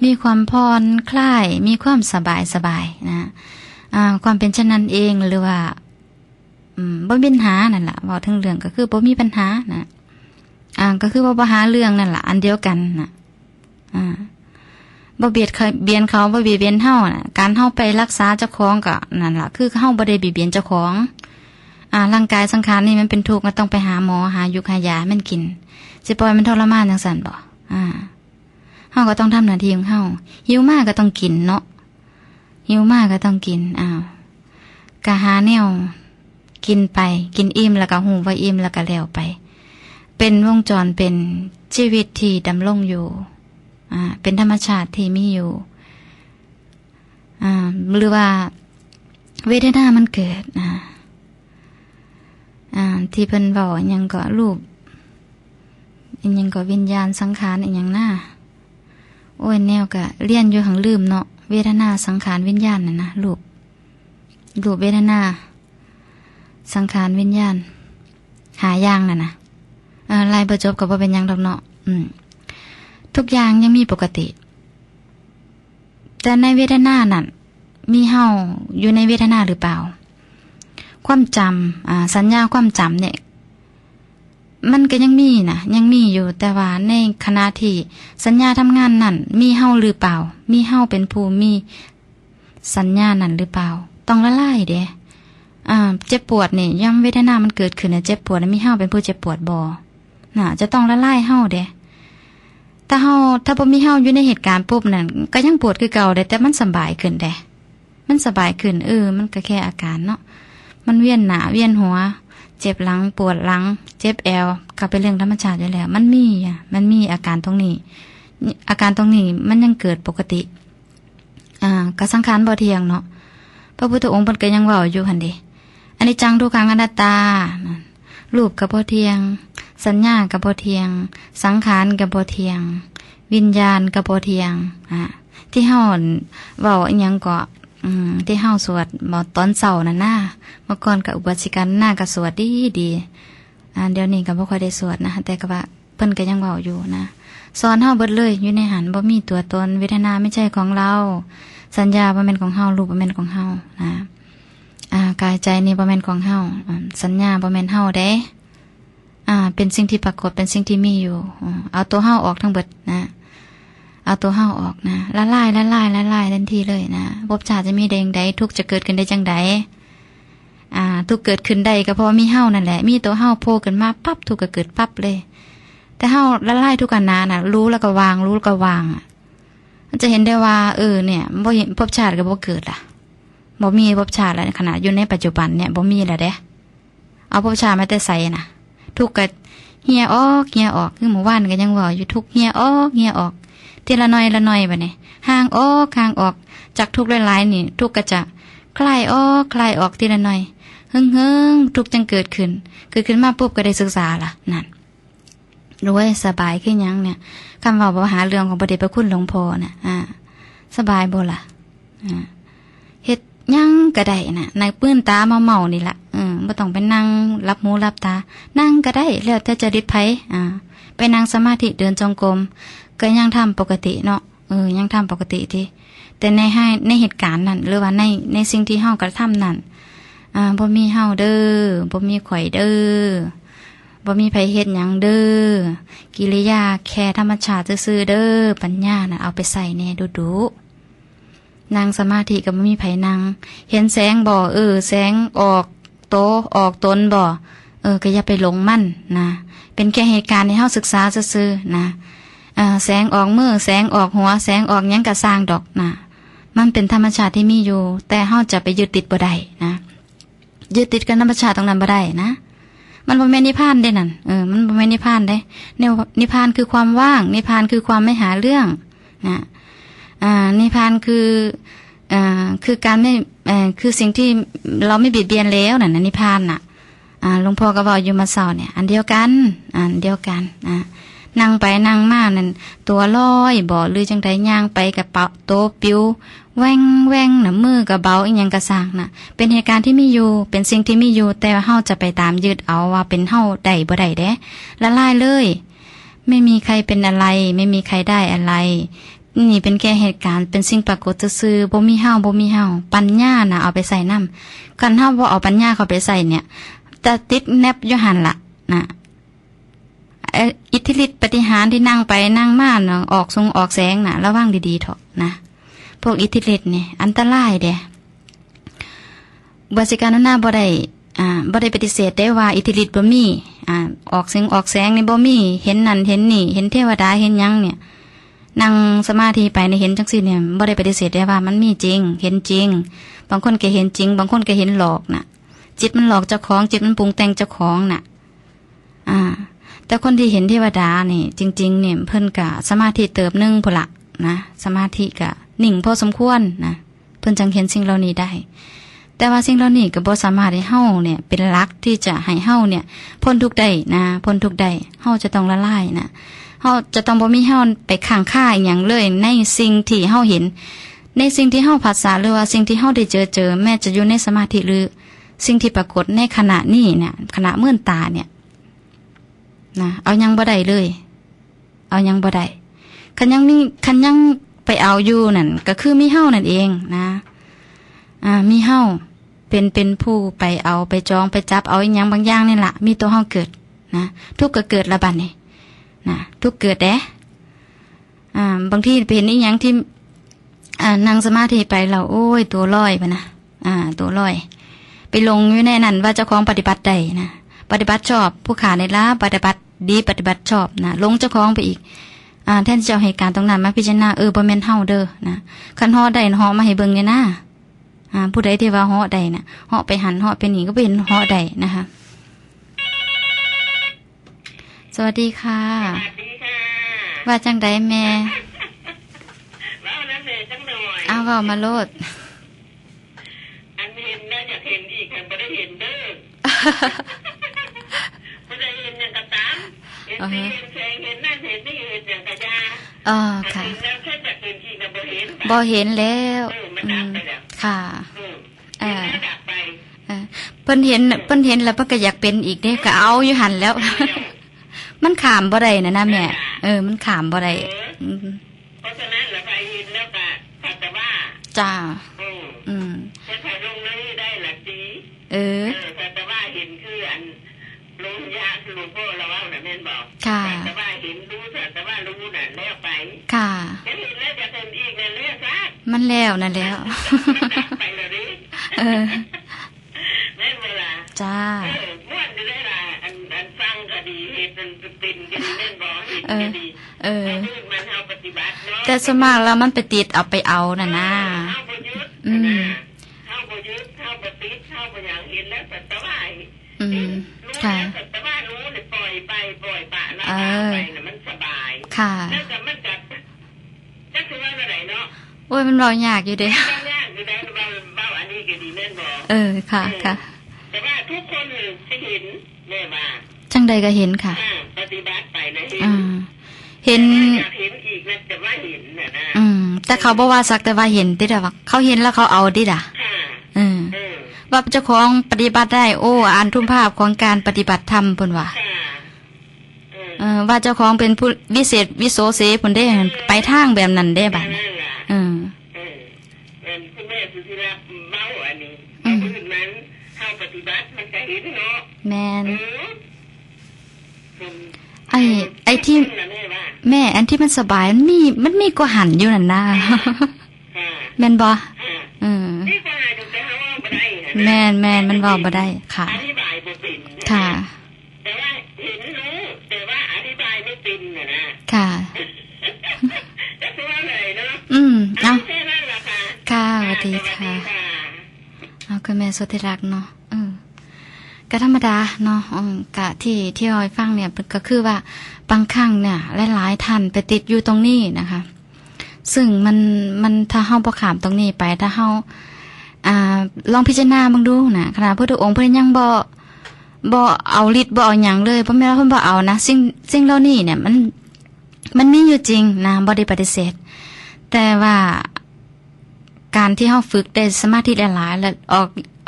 มีความผ่อนคลายมีความสบายนะความเป็นเช่นนั้นเองหรือว่าบ่มีปัญหานั่นล่ะเว้าถึงเรื่องก็คือบ่มีปัญหานะ ก็คือว่าบ่หาเรื่องนั่นล่ะอันเดียวกันน่ะบ่เบียดเขาบ่เบียดเบียนเฮาน่ะการเฮาไปรักษาเจ้าของก็นั่นล่ะคือเฮาบ่ได้เบียดเบียนเจ้าของร่างกายสังขารนี่มันเป็นทุกข์ก็ต้องไปหาหมอหายุกหายามันกินสิปล่อยมันทรมานจังซั่นบ่เฮาก็ต้องทำหน้าที่ของเฮาหิวมากก็ต้องกินเนาะหิวมากก็ต้องกินก็หาแนวกินไปกินอิ่มแล้วก็หูว่าอิ่มแล้วก็แล้วไปเป็นวงจรเป็นชีวิตที่ดำรงอยู่เป็นธรรมชาติที่มีอยู่หรือว่าเวทนามันเกิดที่เพิ่นเว้าหยังก็รูปอีหยังก็วิญญาณสังขารอีหยังน่ะโอ้ยแนวก็เรียนอยู่หังลืมเนาะเวทนาสังขารวิญญาณน่ะนะรูปเวทนาสังขารวิญญาณหาอย่างน่ะนะลายบ่จบก็บ่เป็นหยังดอกเนาะทุกอย่างยังมีปกติแต่ในเวทนานั่นมีเฮาอยู่ในเวทนาหรือเปล่าความจำสัญญาความจำเนี่ยมันก็ยังมีอยู่แต่ว่าในขณะที่สัญญาทำงานนั่นมีเฮาหรือเปล่ามีเฮาเป็นผู้มีสัญญานั่นหรือเปล่าต้องละลายเด้เจ็บปวดเนี่ยย่ำเวทนามันเกิดขึ้นเนี่ยเจ็บปวดมีเฮาเป็นผู้เจ็บปวดบ่จะต้องละลายเฮาเด้ถ้าบ่มีเฮาอยู่ในเหตุการณ์ปุ๊บนั่นก็ยังปวดคือเก่าเด้แต่มันสบายขึ้นเด้มันสบายขึ้นมันก็แค่อาการเนาะมันเวียนหน้าเวียนหัวเจ็บหลังปวดหลังเจ็บแอวก็เป็นเรื่องธรรมชาติอยู่แล้วมันมีอาการตรงนี้มันยังเกิดปกติก็สังขารบ่เที่ยงเนาะพระพุทธองค์เพิ่นก็ยังเว้าอยู่หั่นเด้อนิจจังทุกขังอนัตตารูปก็บ่เที่ยงสัญญาก็บ่เที่ยงสังขารก็บ่เที่ยงวิญญาณก็บ่เที่ยงที่เฮาเว้าอีหยังก็ที่เฮาสวดตอนเช้านั่นน่ะเมื่อก่อนก็อุบาสิกาหน้าก็สวดดีเดี๋ยวนี้ก็บ่ค่อยได้สวดนะแต่ก็ว่าเพิ่นก็ยังเว้าอยู่นะสอนเฮาเบิดเลยอยู่ในหันบ่มีตัวตนเวทนาไม่ใช่ของเราสัญญาบ่แม่นของเฮารูปบ่แม่นของเฮานะกายใจนี่บ่แม่นของเฮาสัญญาบ่แม่นเฮาเด้เป็นสิ่งที่ปรากฏเป็นสิ่งที่มีอยู่เอาตัวเฮาออกทั้งเบิดนะเอาตัวเฮาออกนะละลายทันทีเลยนะภพชาติจะมีได้จังไดทุกข์จะเกิดขึ้นได้จังไดทุกข์เกิดขึ้นได้ก็เพราะมีเฮานั่นแหละมีตัวเฮาโผล่ขึ้นมาปั๊บทุกข์ก็เกิดปั๊บเลยแต่เฮาละลายทุกขันธ์น่ะรู้แล้วก็วางมันจะเห็นได้ว่าเนี่ยบ่เห็นภพชาติก็บ่เกิดล่ะบ่มีภพชาติแล้วขณะอยู่ในปัจจุบันเนี่ยบ่มีแล้วเด้เอาภพชาติมาแต่ไสน่ะทุกข์ก็เหี่ยออกคือหมู่บ้านก็ยังเว้าอยู่ทุกข์เหี่ยออกทีละน้อยบัดนี้ห่างออกจากทุกข์หลายๆนี่ทุกข์ก็จะคลายออกทีละน้อยหึงทุกข์จังเกิดขึ้นมาปุ๊บก็ได้ศึกษาล่ะนั่นรวยสบายขึ้นยังเนี่ยคำว่าหาเรื่องของพระเดชพระคุณหลวงพ่อน่ะสบายบ่ล่ะเฮ็ดยังก็ได้น่ะในปื้นตาเมานี่ล่ะบ่ต้องไปนั่งรับหูรับตานั่งก็ได้แล้วแต่จริตไผไปนั่งสมาธิเดินจงกรมก็ยังทำปกติเนาะยังทำปกติที่แต่ในเหตุการณ์นั้นหรือว่าในสิ่งที่เฮากระทำนั้นบ่มีเฮาเด้อบ่มีข่อยเด้อบ่มีไผเฮ็ดหยังเด้อกิริยาแค่ธรรมชาติซื่อๆเด้อปัญญาน่ะเอาไปใส่แน่ดุๆนั่งสมาธิก็บ่มีไผนั่งเห็นแสงบ่แสงออกโตออกตนบ่ก็อย่าไปหลงมั่นนะเป็นแค่เหตุการณ์ที่เฮาศึกษาซื่อๆนะแสงออกมือแสงออกหัวแสงออกหยังก็สร้างดอกนะมันเป็นธรรมชาติที่มีอยู่แต่เฮาจะไปยึดติดบ่ได้นะยึดติดกับธรรมชาติตรงนั้นบ่ได้นะมันบ่แม่นนิพพานเด้นั่นมันบ่แม่นนิพพานเด้นิพพานคือความว่างนิพพานคือความไม่หาเรื่องนะนิพพานคือการไม่คือสิ่งที่เราไม่เบียดเบียนแล้วนั่นนิพพานน่ะหลวงพ่อก็บอกอยู่มาเช้าเนี่ยอันเดียวกันนั่งไปนั่งมานั่นตัวลอยบ่หรือจังไดย่างไปกับเปาโตปิวแว่งน่ะมือก็เบาอีหยังก็สร้างน่ะเป็นเหตุการณ์ที่มีอยู่เป็นสิ่งที่มีอยู่แต่ว่าเฮาจะไปตามยึดเอาว่าเป็นเฮาได้บ่ได้เด้ละลายเลยไม่มีใครเป็นอะไรไม่มีใครได้อะไรนี่เป็นแค่เหตุการณ์เป็นสิ่งปรากฏซื่อๆบ่มีเฮาปัญญาน่ะเอาไปใส่นำคันเฮาบ่เอาปัญญาเข้าไปใส่เนี่ยจะติดแนบอยู่หั่นล่ะนะ อิทธิฤทธิปฏิหารที่นั่งไปนั่งมาเนาะออกทรงออกแสงน่ะระวังดีๆเถอะนะพวกอิทธิฤทธิ์นี่อันตรายเด้บริการหน้าบ่ได้ปฏิเสธได้ว่าอิทธิฤทธิ์บ่มีออกเสียงออกแสงนี่บ่มีเห็นนั่นเห็นนี่เห็นเทวดาเห็นหยังเนี่ยนั่งสมาธิไปเนี่ยเห็นจังซี่เนี่ยบ่ได้ปฏิเสธได้ว่ามันมีจริงเห็นจริงบางคนก็เห็นจริงบางคนก็เห็นหลอกน่ะจิตมันหลอกเจ้าของจิตมันปรุงแต่งเจ้าของน่ะแต่คนที่เห็นเทวดานี่จริงๆเนี่ยเพิ่นก็สมาธิเติบนึงพุ่นละนะสมาธิก็นิ่งพอสมควรนะเพิ่นจังเห็นสิ่งเหล่านี้ได้แต่ว่าสิ่งเหล่านี้ก็บ่สามารถให้เฮาเนี่ยเป็นหลักที่จะให้เฮาเนี่ยพ้นทุกข์ได้นะพ้นทุกข์ได้เฮาจะต้องละลายนะเฮาจะต้องบ่มีเฮาไปข้างค่าอีหยังเลยในสิ่งที่เฮาเห็นในสิ่งที่เฮาภาษาหรือว่าสิ่งที่เฮาได้เจอแม้จะอยู่ในสมาธิหรือสิ่งที่ปรากฏในขณะนี้เนี่ยขณะเมื่อตาเนี่ยนะเอายังบ่ได้เลยเอายังบ่ได้คันยังไปเอาอยู่นั่นก็คือมีเฮานั่นเองนะมีเฮาเป็นผู้ไปเอาไปจองไปจับเอาอีหยังบางอย่างนี่ล่ะมีตัวเฮาเกิดนะทุกข์ก็เกิดละบัดนี้นะทุกข์เกิดบางทีไปเห็นอีหยังที่นั่งสมาธิไปเราโอ้ยตัวลอยไปนะตัวลอยไปลงอยู่ในนั้นว่าเจ้าของปฏิบัติได้นะปฏิบัติชอบผู้ขาในละปฏิบัติดีปฏิบัติชอบนะลงเจ้าของไปอีกแทนที่จะเอาเหตุการณ์ตรงนั้นมาพิจารณาบ่แม่นเฮาเด้อนะคันฮอได้ฮอมาให้เบิ่งเนี่ยนะผู้ใดที่ว่าฮอได้น่ะฮอไปหันฮอไปนี่ก็เป็นฮอได้นะคะสวัสดีค่ะสวัสดีค่ะว่าจังไดแม่ว่าแล้วแม่จังหน่อยเว้ามาโลดอันเห็นน่าอยากเห็นอีกคันบ่ได้เห็นเด้อบ่ได้เห็นหยังก็ตามเห็นสีเห็นแสงเห็นนั่นเห็นนี่เห็นหยังก็ยาค่ะแล้วแค่จะเห็นอีกก็บ่เห็นแล้วมันดับไปแล้วค่ะดับไปเพิ่นเห็นแล้วเพิ่นก็อยากเป็นอีกเด้ก็เอาอยู่หั่นแล้วมันขามบ่ได้นะแม่มันขามบ่ได้เพราะฉะนั้นแล้วไปเห็นแล้วก็แต่ว่าจ้าจะถ่ายลงนี้ได้ล่ะสิแต่ว่าเห็นคืออันลงยาคือหลวงพ่อเราว่าน่ะแม่นบอกแต่ว่าเห็นรู้แต่ว่ารู้น่ะแล้วไปค่ะจะเห็นแล้วจะเห็นอีกนั่นแล้วซะมันแล้วนั่นแล้วไปแล้วดิแม่เวลาจ้าม่วนได้ล่ะอันฟังก็ดีเฮ็ดมันเป็นก็ดีแม่นบ่เฮ็ดก็ดีมันเฮาปฏิบัติเนาะแต่สมากแล้วมันไปติดเอาไปเอาน่ะนะเฮาบ่ยึดเฮาบ่ยึดเฮาบ่ติดเฮาบ่หยังเห็นแล้วแต่ว่าค่ะแต่ว่ารู้เนี่ยปล่อยไปปล่อยปะละไปน่ะมันสบายค่ะแล้วก็มันจะคือว่าอะไรเนาะโอ้ยมันรอยากอยู่เด้ยากอยู่ได้เบาอันนี้ก็ดีแม่นบ่ค่ะแต่ว่าทุกคนจะเห็นแม่ว่าจังใดก็เห็นค่ะปฏิบัติไปนะเห็นอยากเห็นอีกนะแต่ว่าเห็นน่ะนะแต่เขาบอกว่าสักแต่ว่าเห็นติดว่าเขาเห็นแล้วเขาเอาดิด่ะว่าเจ้าของปฏิบัติได้โอ้อ่านทุ่มภาพของการปฏิบัติธรรมเพิ่นว่าว่าเจ้าของเป็นผู้วิเศษวิโสเสพุ่นได้ไปทางแบบนั้นได้บัดคุณแม่สุธิราเมาอันนี้พื้นนั้นเฮาปฏิบัติมันจะเห็นเนาะแม่นไอ้ที่แม่อันที่มันสบายมันมีก็หันอยู่นั่นนะแม่นบ่แม่นมันเว้าบ่ได้ค่ะอธิบายบ่เป็นค่ะแต่ว่าเห็นรู้แต่ว่าอธิบายไม่เป็นน่ะนะค่ะจะคือว่าอะไรเนาะเอาแค่นั้นล่ะค่ะค่ะสวัสดีค่ะเอาคุณแม่สุธิรักเนาะก็ธรรมดาเนาะกะที่อ้อยฟังเนี่ยก็คือว่าบางครั้งเนี่ยหลายๆท่านไปติดอยู่ตรงนี้นะคะซึ่งมันถ้าเฮาบ่ข้ามตรงนี้ไปถ้าเฮาลองพิจารณาบ้างดูนะขณะพระพุทธองค์เพิ่นยังบ่เอาฤทธิ์บ่เอาหยังเลยเพราะแม้ว่าเพิ่นบ่เอานะสิ่งเหล่านี้เนี่ยมันมีอยู่จริงนะบ่ได้ปฏิเสธแต่ว่าการที่เฮาฝึกได้สมาธิหลายๆแล้ว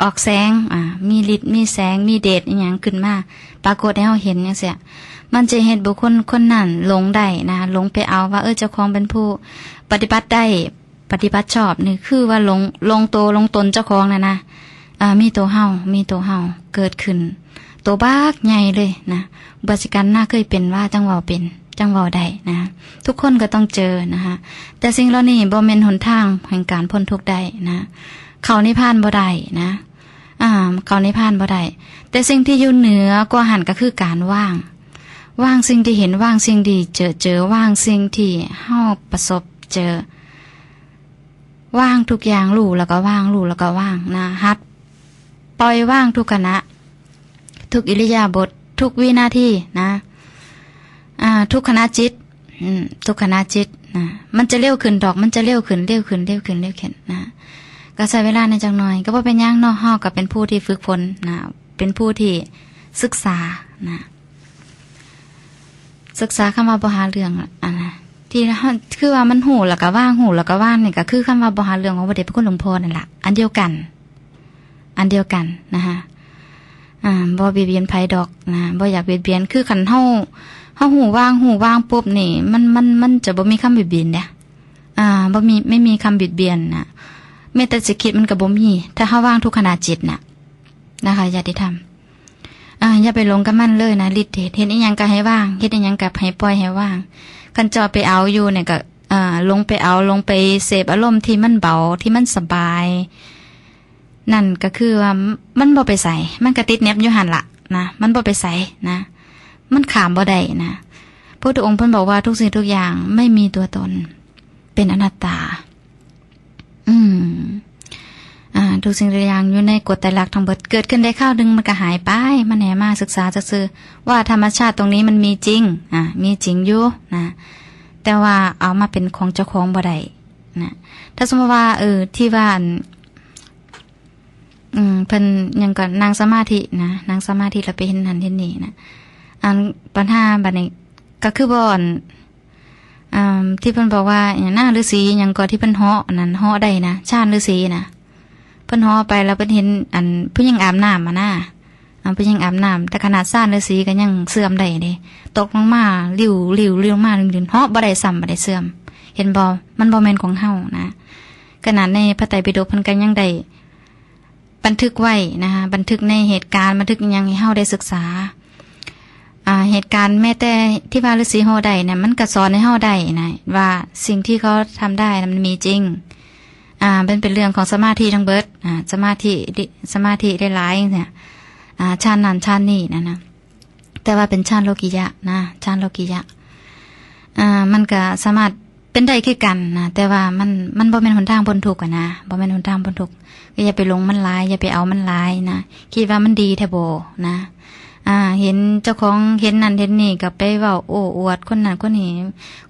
ออกแสงมีฤทธิ์มีแสงมีเดชอีหยังขึ้นมาปรากฏให้เฮาเห็นจังซี่มันจะเฮ็ดบุคคลคนนั้นหลงได้นะหลงไปเอาว่าเจ้าของเป็นผู้ปฏิบัติได้ปฏิบัติชอบนี่คือว่าลงตนเจ้าของนะมีตัวเฮาเกิดขึ้น ตัวบากใหญ่เลยนะอุบาสิกาน่าเคยเป็นว่าจังเว้าเป็นจังเว้าได้นะทุกคนก็ต้องเจอนะคะแต่สิ่งเหล่านี้บ่แม่นหนทางแห่งการพ้นทุกข์ได้นะเขานิพพานบ่ได้นะเขานิพพานบ่ได้แต่สิ่งที่อยู่เหนือกว่าหันก็คือการว่างสิ่งที่เห็นว่างสิ่งที่เจอว่างสิ่งที่เฮาประสบเจอว่างทุกอย่างรู้แล้วก็ว่างรู้แล้วก็ว่างนะฮัดปล่อยว่างทุกขณะทุกอิริยาบถทุกวินาทีนะทุกขณะจิตทุกขณะจิตนะมันจะเร็วขึ้นดอกมันจะเร็วขึ้นนะก็ใช้เวลาในจังหน่อยก็บ่เป็นหยังเนาะเฮาก็เป็นผู้ที่ฝึกฝนนะเป็นผู้ที่ศึกษานะศึกษาคำว่าบ่หาเรื่องนะที่คือว่ามันหูแล้วก็ว่างนี่ก็คือคำว่าบ่หาเรื่องของพระเดชพระคุณหลวงพ่อนั่นล่ะอันเดียวกันนะคะบ่เบียดเบียนไผดอกนะบ่อยากเบียดเบียนคือคันเฮาหูว่างปุ๊บนี่มันจะบ่มีคำเบียดเบียนเด้บ่มีไม่มีคำเบียดเบียนนะแม้แต่สิคิดมันก็บ่มีถ้าเฮาว่างทุกขณะจิตน่ะนะคะญาติธรรมอย่าไปหลงกับมันเลยนะฤทธิ์เดชเฮ็ดอีหยังก็ให้ว่างเฮ็ดอีหยังก็ให้ปล่อยให้ว่างคันจะไปเอาอยู่เนี่ยก็ลงไปเสพอารมณ์ที่มันเบาที่มันสบายนั่นก็คือว่ามันบ่ไปใส่มันก็ติดแนบอยู่หั่นล่ะนะมันบ่ไปใส่นะมันขามบ่ได้นะพระพุทธองค์เพิ่นบอกว่าทุกสิ่งทุกอย่างไม่มีตัวตนเป็นอนัตตาทุกสิ่งทุกอย่างอยู่ในกฎไตรลักษณ์ทั้งหมดเกิดขึ้นได้คราวนึงมันก็หายไปมันแหนมาศึกษาซื่อว่าธรรมชาติตรงนี้มันมีจริงมีจริงอยู่นะแต่ว่าเอามาเป็นของเจ้าของบ่ได้นะถ้าสมมติว่าที่ว่าเพิ่นยังก่อนนั่งสมาธินะนั่งสมาธิแล้วไปเห็นนั่นเห็นนี่นะปัญหาบัดนี้ก็คือบ่อนที่เพิ่นบอกว่าอย่างหน้าฤาษียังก่อนที่เพิ่นเหาะนั่นเหาะได้นะชาญฤาษีนะเพิ่นเหาะไปแล้วเพิ่นเห็นผู้หญิงอาบน้ำมานะผู้หญิงอาบน้ำแต่ขนาดชาญฤาษีก็ยังเสื่อมได้เด้ตกลงมาลิ้วลงมาลื่นเหาะบ่ได้ซ้ำบ่ได้เสื่อมเห็นบ่มันบ่แม่นของเฮานะขนาดในพระไตรปิฎกเพิ่นก็ยังได้บันทึกไว้นะคะบันทึกในเหตุการณ์บันทึกยังให้เฮาได้ศึกษาเหตุการณ์แม้แต่ที่ว่าฤาษีเฮาได้เนี่ยมันก็สอนให้เฮาได้นะว่าสิ่งที่เขาทำได้มันมีจริงเป็นเรื่องของสมาธิทั้งเบิดสมาธิได้หลายเนี่ยฌานนั้นฌานนี้นะแต่ว่าเป็นฌานโลกิยะนะฌานโลกิยะมันก็สามารถเป็นได้คือกันนะแต่ว่ามันบ่แม่นหนทางพ้นทุกข์นะบ่แม่นหนทางพ้นทุกข์ก็อย่าไปหลงมันหลายอย่าไปเอามันหลายนะคิดว่ามันดีแท้บ่นะเห็นเจ้าของเห็นนั่นเห็นนี่ก็ไปเว้าโอ้อวดคนนั้นคนนี้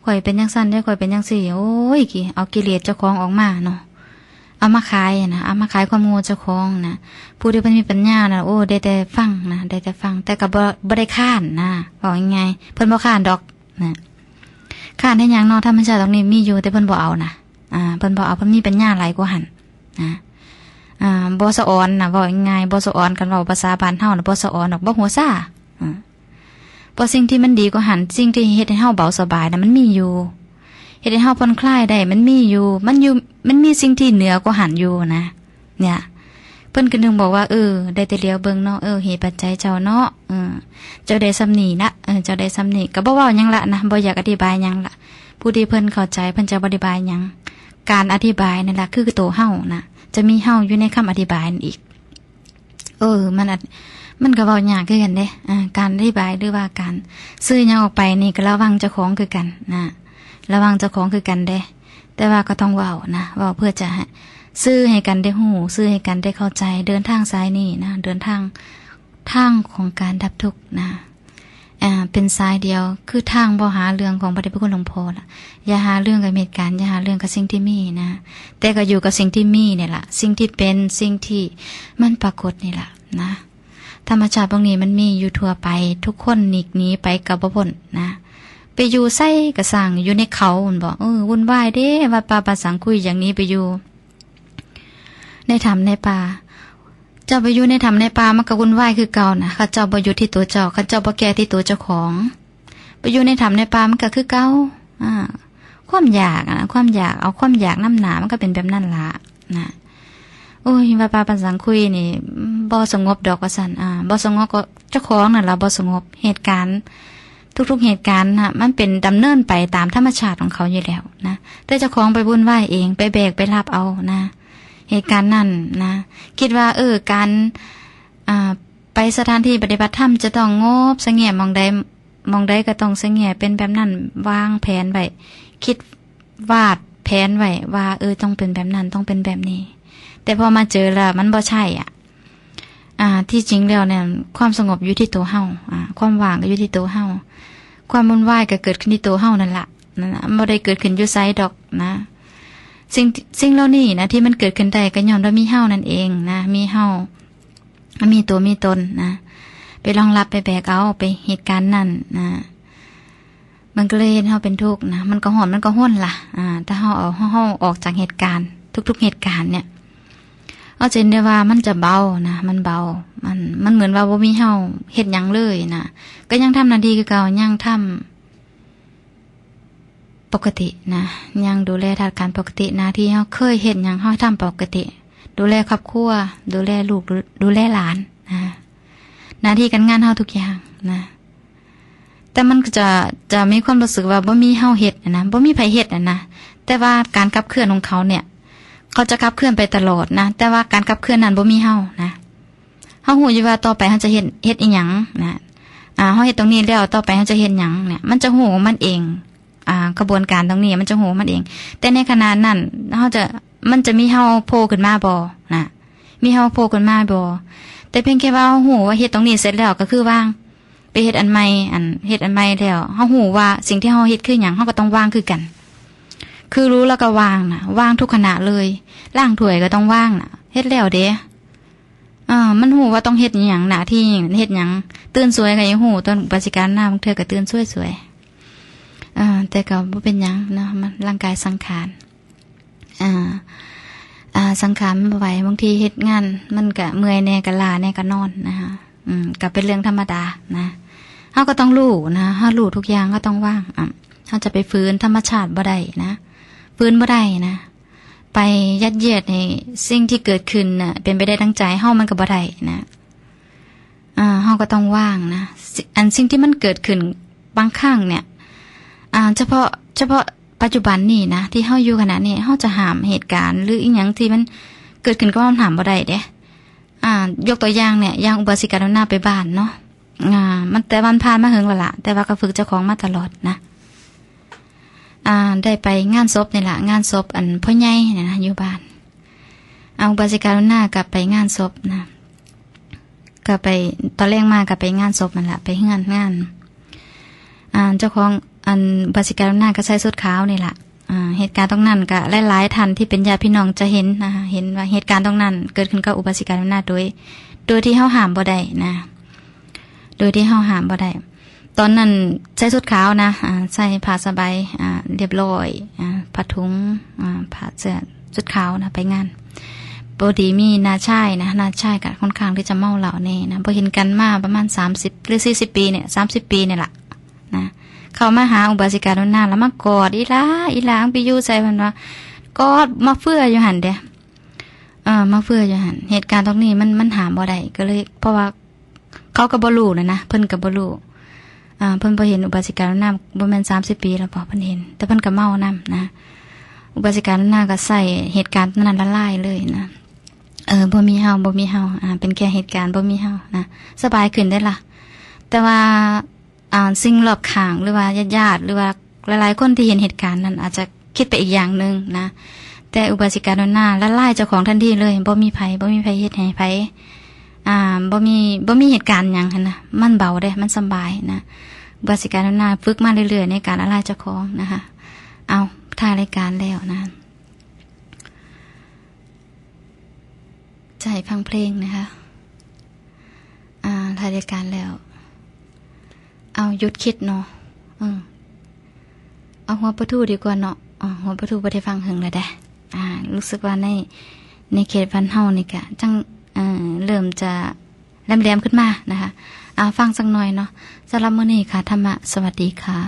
ข่อยเป็นจังซั่นได้ข่อยเป็นจังซี่โอ้ยเอากิเลสเจ้าของออกมาเนาะเอามาขายนะเอามาขายความโง่เจ้าของนะผู้ที่เพิ่นมีปัญญานะโอ้ได้แต่ฟังนะได้แต่ฟังแต่ก็บ่ได้ค้านนะบอกยังไงเพิ่นบ่ค้านดอกนะค้านได้หยังเนาะธรรมชาติตรงนี้มีอยู่แต่เพิ่นบ่เอานะเพิ่นบ่เอาเพิ่นมีปัญญาหลายกว่าหั่นนะบ่สะออนนะบอกยังไงบ่สะออนกันเว้าภาษาบ้านเฮาน่ะบ่สะออนดอกบ่หัวซ่าบ่สิ่งที่มันดีกว่าหั่นสิ่งที่เฮ็ดให้เฮาเบาสบายน่ะมันมีอยู่เฮ็ดให้เฮาผ่อนคลายได้มันมีมีสิ่งที่เหนือกว่าหั่นอยู่นะเนี่ยเพิ่นก็นึงบอกว่าได้แต่เลียวเบิ่งเนาะเหตุปัจจัยเจ้าเนาะเจ้าได้ซำนี้นะเจ้าได้ซำนี้ก็บ่เว้าหยังละนะบ่อยากอธิบายหยังละผู้ที่เพิ่นเข้าใจเพิ่นจะอธิบายหยังการอธิบายนั่นล่ะคือตัวเฮานะจะมีเฮาอยู่ในคำอธิบายอีกมันก็เว้ายากคือกันเด้การอธิบายหรือว่าการซื้อหยังออกไปนี่ก็ระวังเจ้าของคือกันนะระวังเจ้าของคือกันเด้แต่ว่าก็ต้องเว้านะเว้าเพื่อจะซื้อให้กันได้ฮู้ซื้อให้กันได้เข้าใจเดินทางสายนี้นะเดินทางของการดับทุกข์นะเป็นสายเดียวคือทางบ่หาเรื่องของพระเดชพระคุณหลวงพ่อล่ะอย่าหาเรื่องกับเหตุการณ์อย่าหาเรื่องกับสิ่งที่มีนะแต่ก็อยู่กับสิ่งที่มีเนี่ยล่ะสิ่งที่เป็นสิ่งที่มันปรากฏนี่ล่ะนะธรรมชาติพวกนี้มันมีอยู่ทั่วไปทุกคนหนีกหนีไปกับบ่พ้นนะไปอยู่ไสก็สร้างอยู่ในเขามันบอกวุ่นวายเด้วัดป่าป่าสังคุยอย่างนี้ไปอยู่ในถ้ำในป่าเจ้าไปอยู่ในถ้ำในป่ามันก็วุ่นวายคือเก่านะข้าเจ้าบ่อยู่ที่ตัวเจ้าข้าเจ้าบ่แก่ที่ตัวเจ้าของไปอยู่ในถ้ำในป่ามันก็คือเก่าความอยากนะความอยากเอาความอยากน้ำหนามันก็เป็นแบบนั้นละนะโอ้ยวัดป่าป่าสังคุยนี่ บ่สงบดอกว่าซั่นบ่สงบก็เจ้าของนั่นล่ะบ่สงบเหตุการณ์ทุกๆเหตุการณ์น่ะมันเป็นดำเนินไปตามธรรมชาติของเขาอยู่แล้วนะแต่เจ้าของไปวุ่นวายเองไปแบกไปรับเอานะเหตุการณ์นั้นนะคิดว่าการไปสถานที่ปฏิบัติธรรมจะต้องงบสงบมองใดก็ต้องสงบเป็นแบบนั้นวางแผนไว้คิดวาดแผนไว้ว่าต้องเป็นแบบนั้นต้องเป็นแบบนี้แต่พอมาเจอแล้วมันบ่ใช่ที่จริงแล้วเนี่ยความสงบอยู่ที่ตัวเฮาความว่างก็อยู่ที่ตัวเฮาความวุ่นวายก็เกิดขึ้นที่ตัวเฮานั่นล่ะบ่ได้เกิดขึ้นอยู่ไสดอกนะสิ่งเหล่านี้นะที่มันเกิดขึ้นได้ก็ย้อนว่ามีเฮานั่นเองนะมีเฮามีตัวมีตนนะไปรองรับไปแบกเอาไปเหตุการณ์นั้นนะมันก็เลยเฮาเป็นทุกข์นะมันก็หอนมันก็ห้นล่ะถ้าเฮาออกจากเหตุการณ์ทุกๆเหตุการณ์เนี่ยเอาเห็นได้ว่ามันจะเบานะมันเบามันเหมือนว่าบ่มีเฮาเฮ็ดหยังเลยนะก็ยังทำหน้าที่คือเก่ายังทำปกตินะยังดูแลทางการปกติหน้าที่เฮาเคยเฮ็ดหยังเฮาทำปกติดูแลครอบครัวดูแลลูกดูแลหลานนะหน้าที่การงานเฮาทุกอย่างนะแต่มันก็จะมีความรู้สึกว่าบ่มีเฮาเฮ็ดนะบ่มีไผเฮ็ดนะแต่ว่าการขับเคลื่อนของเขาเนี่ยเขาจะขับเคลื่อนไปตลอดนะแต่ว่าการขับเคลื่อนนั้นบ่มีเฮานะเฮาฮู้อยู่ว่าต่อไปเฮาจะเฮ็ดอีหยังนะเฮาเฮ็ดตรงนี้แล้วต่อไปเฮาจะเฮ็ดหยังเนี่ยมันจะฮู้ของมันเองกระบวนการตรงนี้มันจะฮู้มันเองแต่ในขณะนั้นมันจะมีเฮาโผล่ขึ้นมาบ่นะมีเฮาโผล่ขึ้นมาบ่แต่เพียงแค่ว่าเฮาฮู้ว่าเฮ็ดตรงนี้เสร็จแล้วก็คือวางไปเฮ็ดอันใหม่เฮ็ดอันใหม่แล้วเฮาฮู้ว่าสิ่งที่เฮาเฮ็ดคือหยังเฮาก็ต้องวางคือกันคือรู้แล้วก็วางนะวางทุกขณะเลยล้างถ้วยก็ต้องวางนะเฮ็ดแล้วเด้มันหูว่าต้องเฮ็ดหยังหน้าที่เฮ็ดหยังตื่นสวยก็ยังหูตอนปฏิการหน้าบางเธอก็ตื่นสวยแต่ก็บ่เป็นหยังเนาะมันร่างกายสังขารสังขารมันบ่ไหวบางทีเฮ็ดงานมันก็เมื่อยแน่ก็ล้าแน่ก็นอนนะคะก็เป็นเรื่องธรรมดานะเฮาก็ต้องรู้นะเฮารู้ทุกอย่างก็ต้องว่างเฮาจะไปฟื้นธรรมชาติบ่ได้นะฟื้นบ่ได้นะไปยัดเยียดในสิ่งที่เกิดขึ้นน่ะเป็นไปได้ตั้งใจเฮามันก็บ่ได้นะเฮาก็ต้องว่างนะสิ่งที่มันเกิดขึ้นบางครั้งเนี่ยเฉพาะปัจจุบันนี่นะที่เฮาอยู่ขณะนี้เฮาจะห้ามเหตุการณ์หรืออีหยังที่มันเกิดขึ้นก็มันห้ามบ่ได้เด้ยกตัวอย่างเนี่ยอย่างอุบาสิกาโนนาไปบ้านเนาะมันแต่วันผ่านมาเหิงแล้วล่ะแต่ว่าก็ฝึกเจ้าของมาตลอดนะได้ไปงานศพนี่แหละงานศพพ่อใหญ่เนี่ยนะอยู่บ้านอุบาสิกาโนนากับไปงานศพนะก็ไปตอนแรกมากับไปงานศพนั่นแหละไปงานเจ้าของอุบาสิกาโนนาก็ใส่ชุดขาวนี่แหละเหตุการณ์ตรงนั้นก็หลายๆท่านที่เป็นญาติพี่น้องจะเห็นนะคะเห็นว่าเหตุการณ์ตรงนั้นเกิดขึ้นกับอุบาสิกาโนนาโดยที่เฮาห้ามบ่ได้นะโดยที่เฮาห้ามบ่ได้ตอนนั้นใส่ชุดขาวนะใส่ผ้าสบายเรียบร้อยผ้าถุงผ้าเสื้อชุดขาวนะไปงานปกติมีนาชายนะนาชายก็ค่อนข้างที่จะเมาเหล้าแน่นะพอเห็นกันมาประมาณ30หรือ40ปีเนี่ย30ปีเนี่ยล่ะนะเข้ามาหาอุบาสิกาโนนาแล้วมากอดอีหลาไปอยู่ใส่เพิ่นว่ากอดมาเฟื่ออยู่หั่นเด้มาเฟื่ออยู่หั่นเหตุการณ์ตรงนี้มันหามบ่ได้ก็เลยเพราะว่าเขาก็บ่รู้นะเพิ่นก็บ่รู้เพิ่นบ่เห็นอุบาสิกาโนนาบ่แม่น30ปีแล้วบ่เพิ่นเห็นแต่เพิ่นก็เมานำนะอุบาสิกาโนนาก็ใส่เหตุการณ์นั้นละลายเลยนะบ่มีเฮาเป็นแค่เหตุการณ์บ่มีเฮานะสบายขึ้นได้ล่ะแต่ว่าสิ่งรอบข้างหรือว่าญาติๆหรือว่าหลายๆคนที่เห็นเหตุการณ์นั้นอาจจะคิดไปอีกอย่างนึงนะแต่อุบาสิกาโนนาละลายเจ้าของทันทีเลยบ่มีไผเฮ็ดให้ไผบ่มีเหตุการณ์หยังหั่นนะมันเบาเด้มันสบายนะอุบาสิกาโนนาฝึกมาเรื่อยๆในการละลายเจ้าของนะคะเอาถ่ายรายการแล้วนะจะให้ฟังเพลงนะคะถ่ายรายการแล้วเอาหยุดคิดเนาะเอาหัวประตูดีกว่าเนาะหัวประตูบ่ได้ฟังหึงเลยได้รู้สึกว่าในเขตบ้านเฮานี่ก็จังเริ่มจะแหลมๆขึ้นมานะคะฟังสักหน่อยเนาะสำหรับมื้อนี้ค่ะธรรมะสวัสดีค่ะ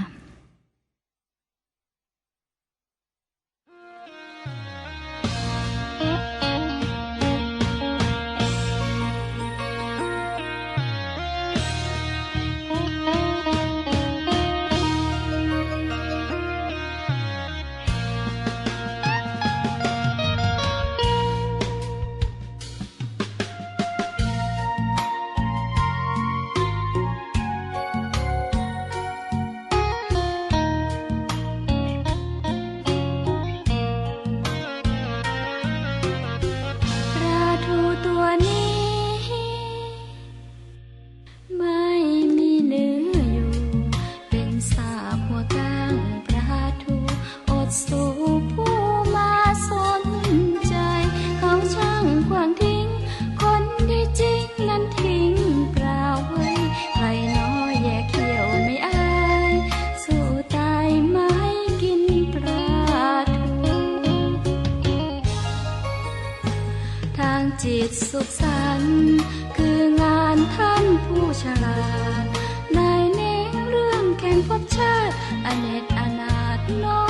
ำคืองานท่านผู้ฉลาดนายเน้นเรื่องแข่งพบชาติอเนจอนาถน้อ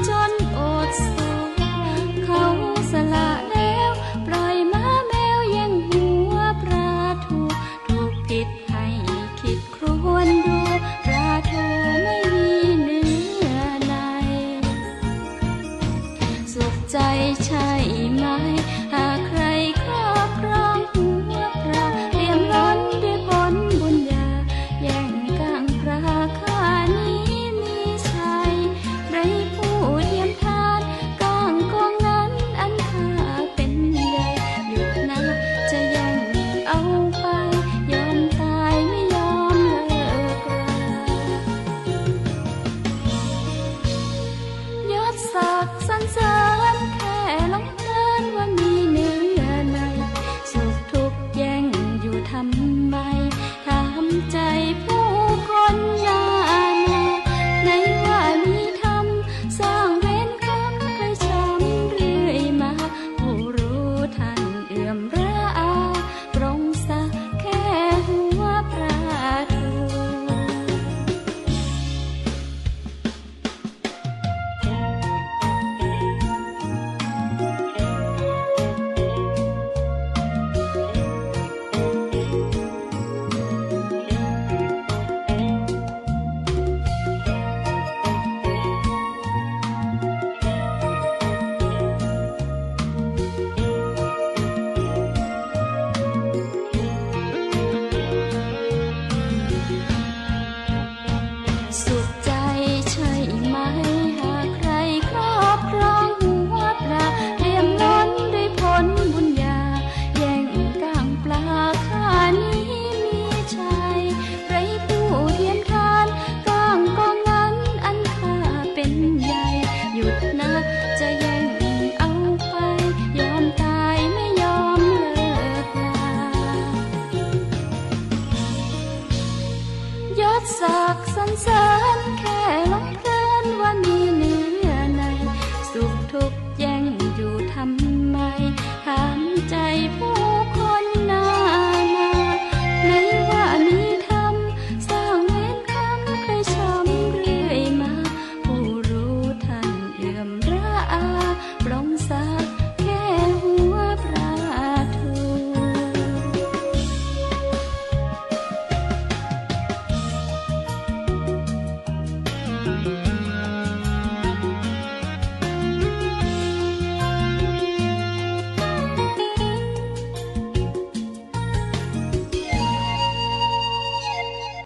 จนอดสูเขาสละแล้วปล่อยม้าแมวแย่งหัวปลาทูถูกผิดให้คิดครวญดูปลาทูไม่มีเนื้อในสุขใจใช่ไหมหากใครครอบครองหัวปลาเลี่ยมล้นด้วยผลบุญญาแย่งก้างปลาข้านี้มีชัยไรผู้เทียมทานก้างกองนั้นอันข้าเป็นใหญ่หยุดนะจะแย่งเอาไปยอมตายไม่ยอมเลิกรายศศักดิ์สรรเสริญแค่ลงเลินว่ามีเนื้อในสุขทุกข์แย่งอยู่ทำ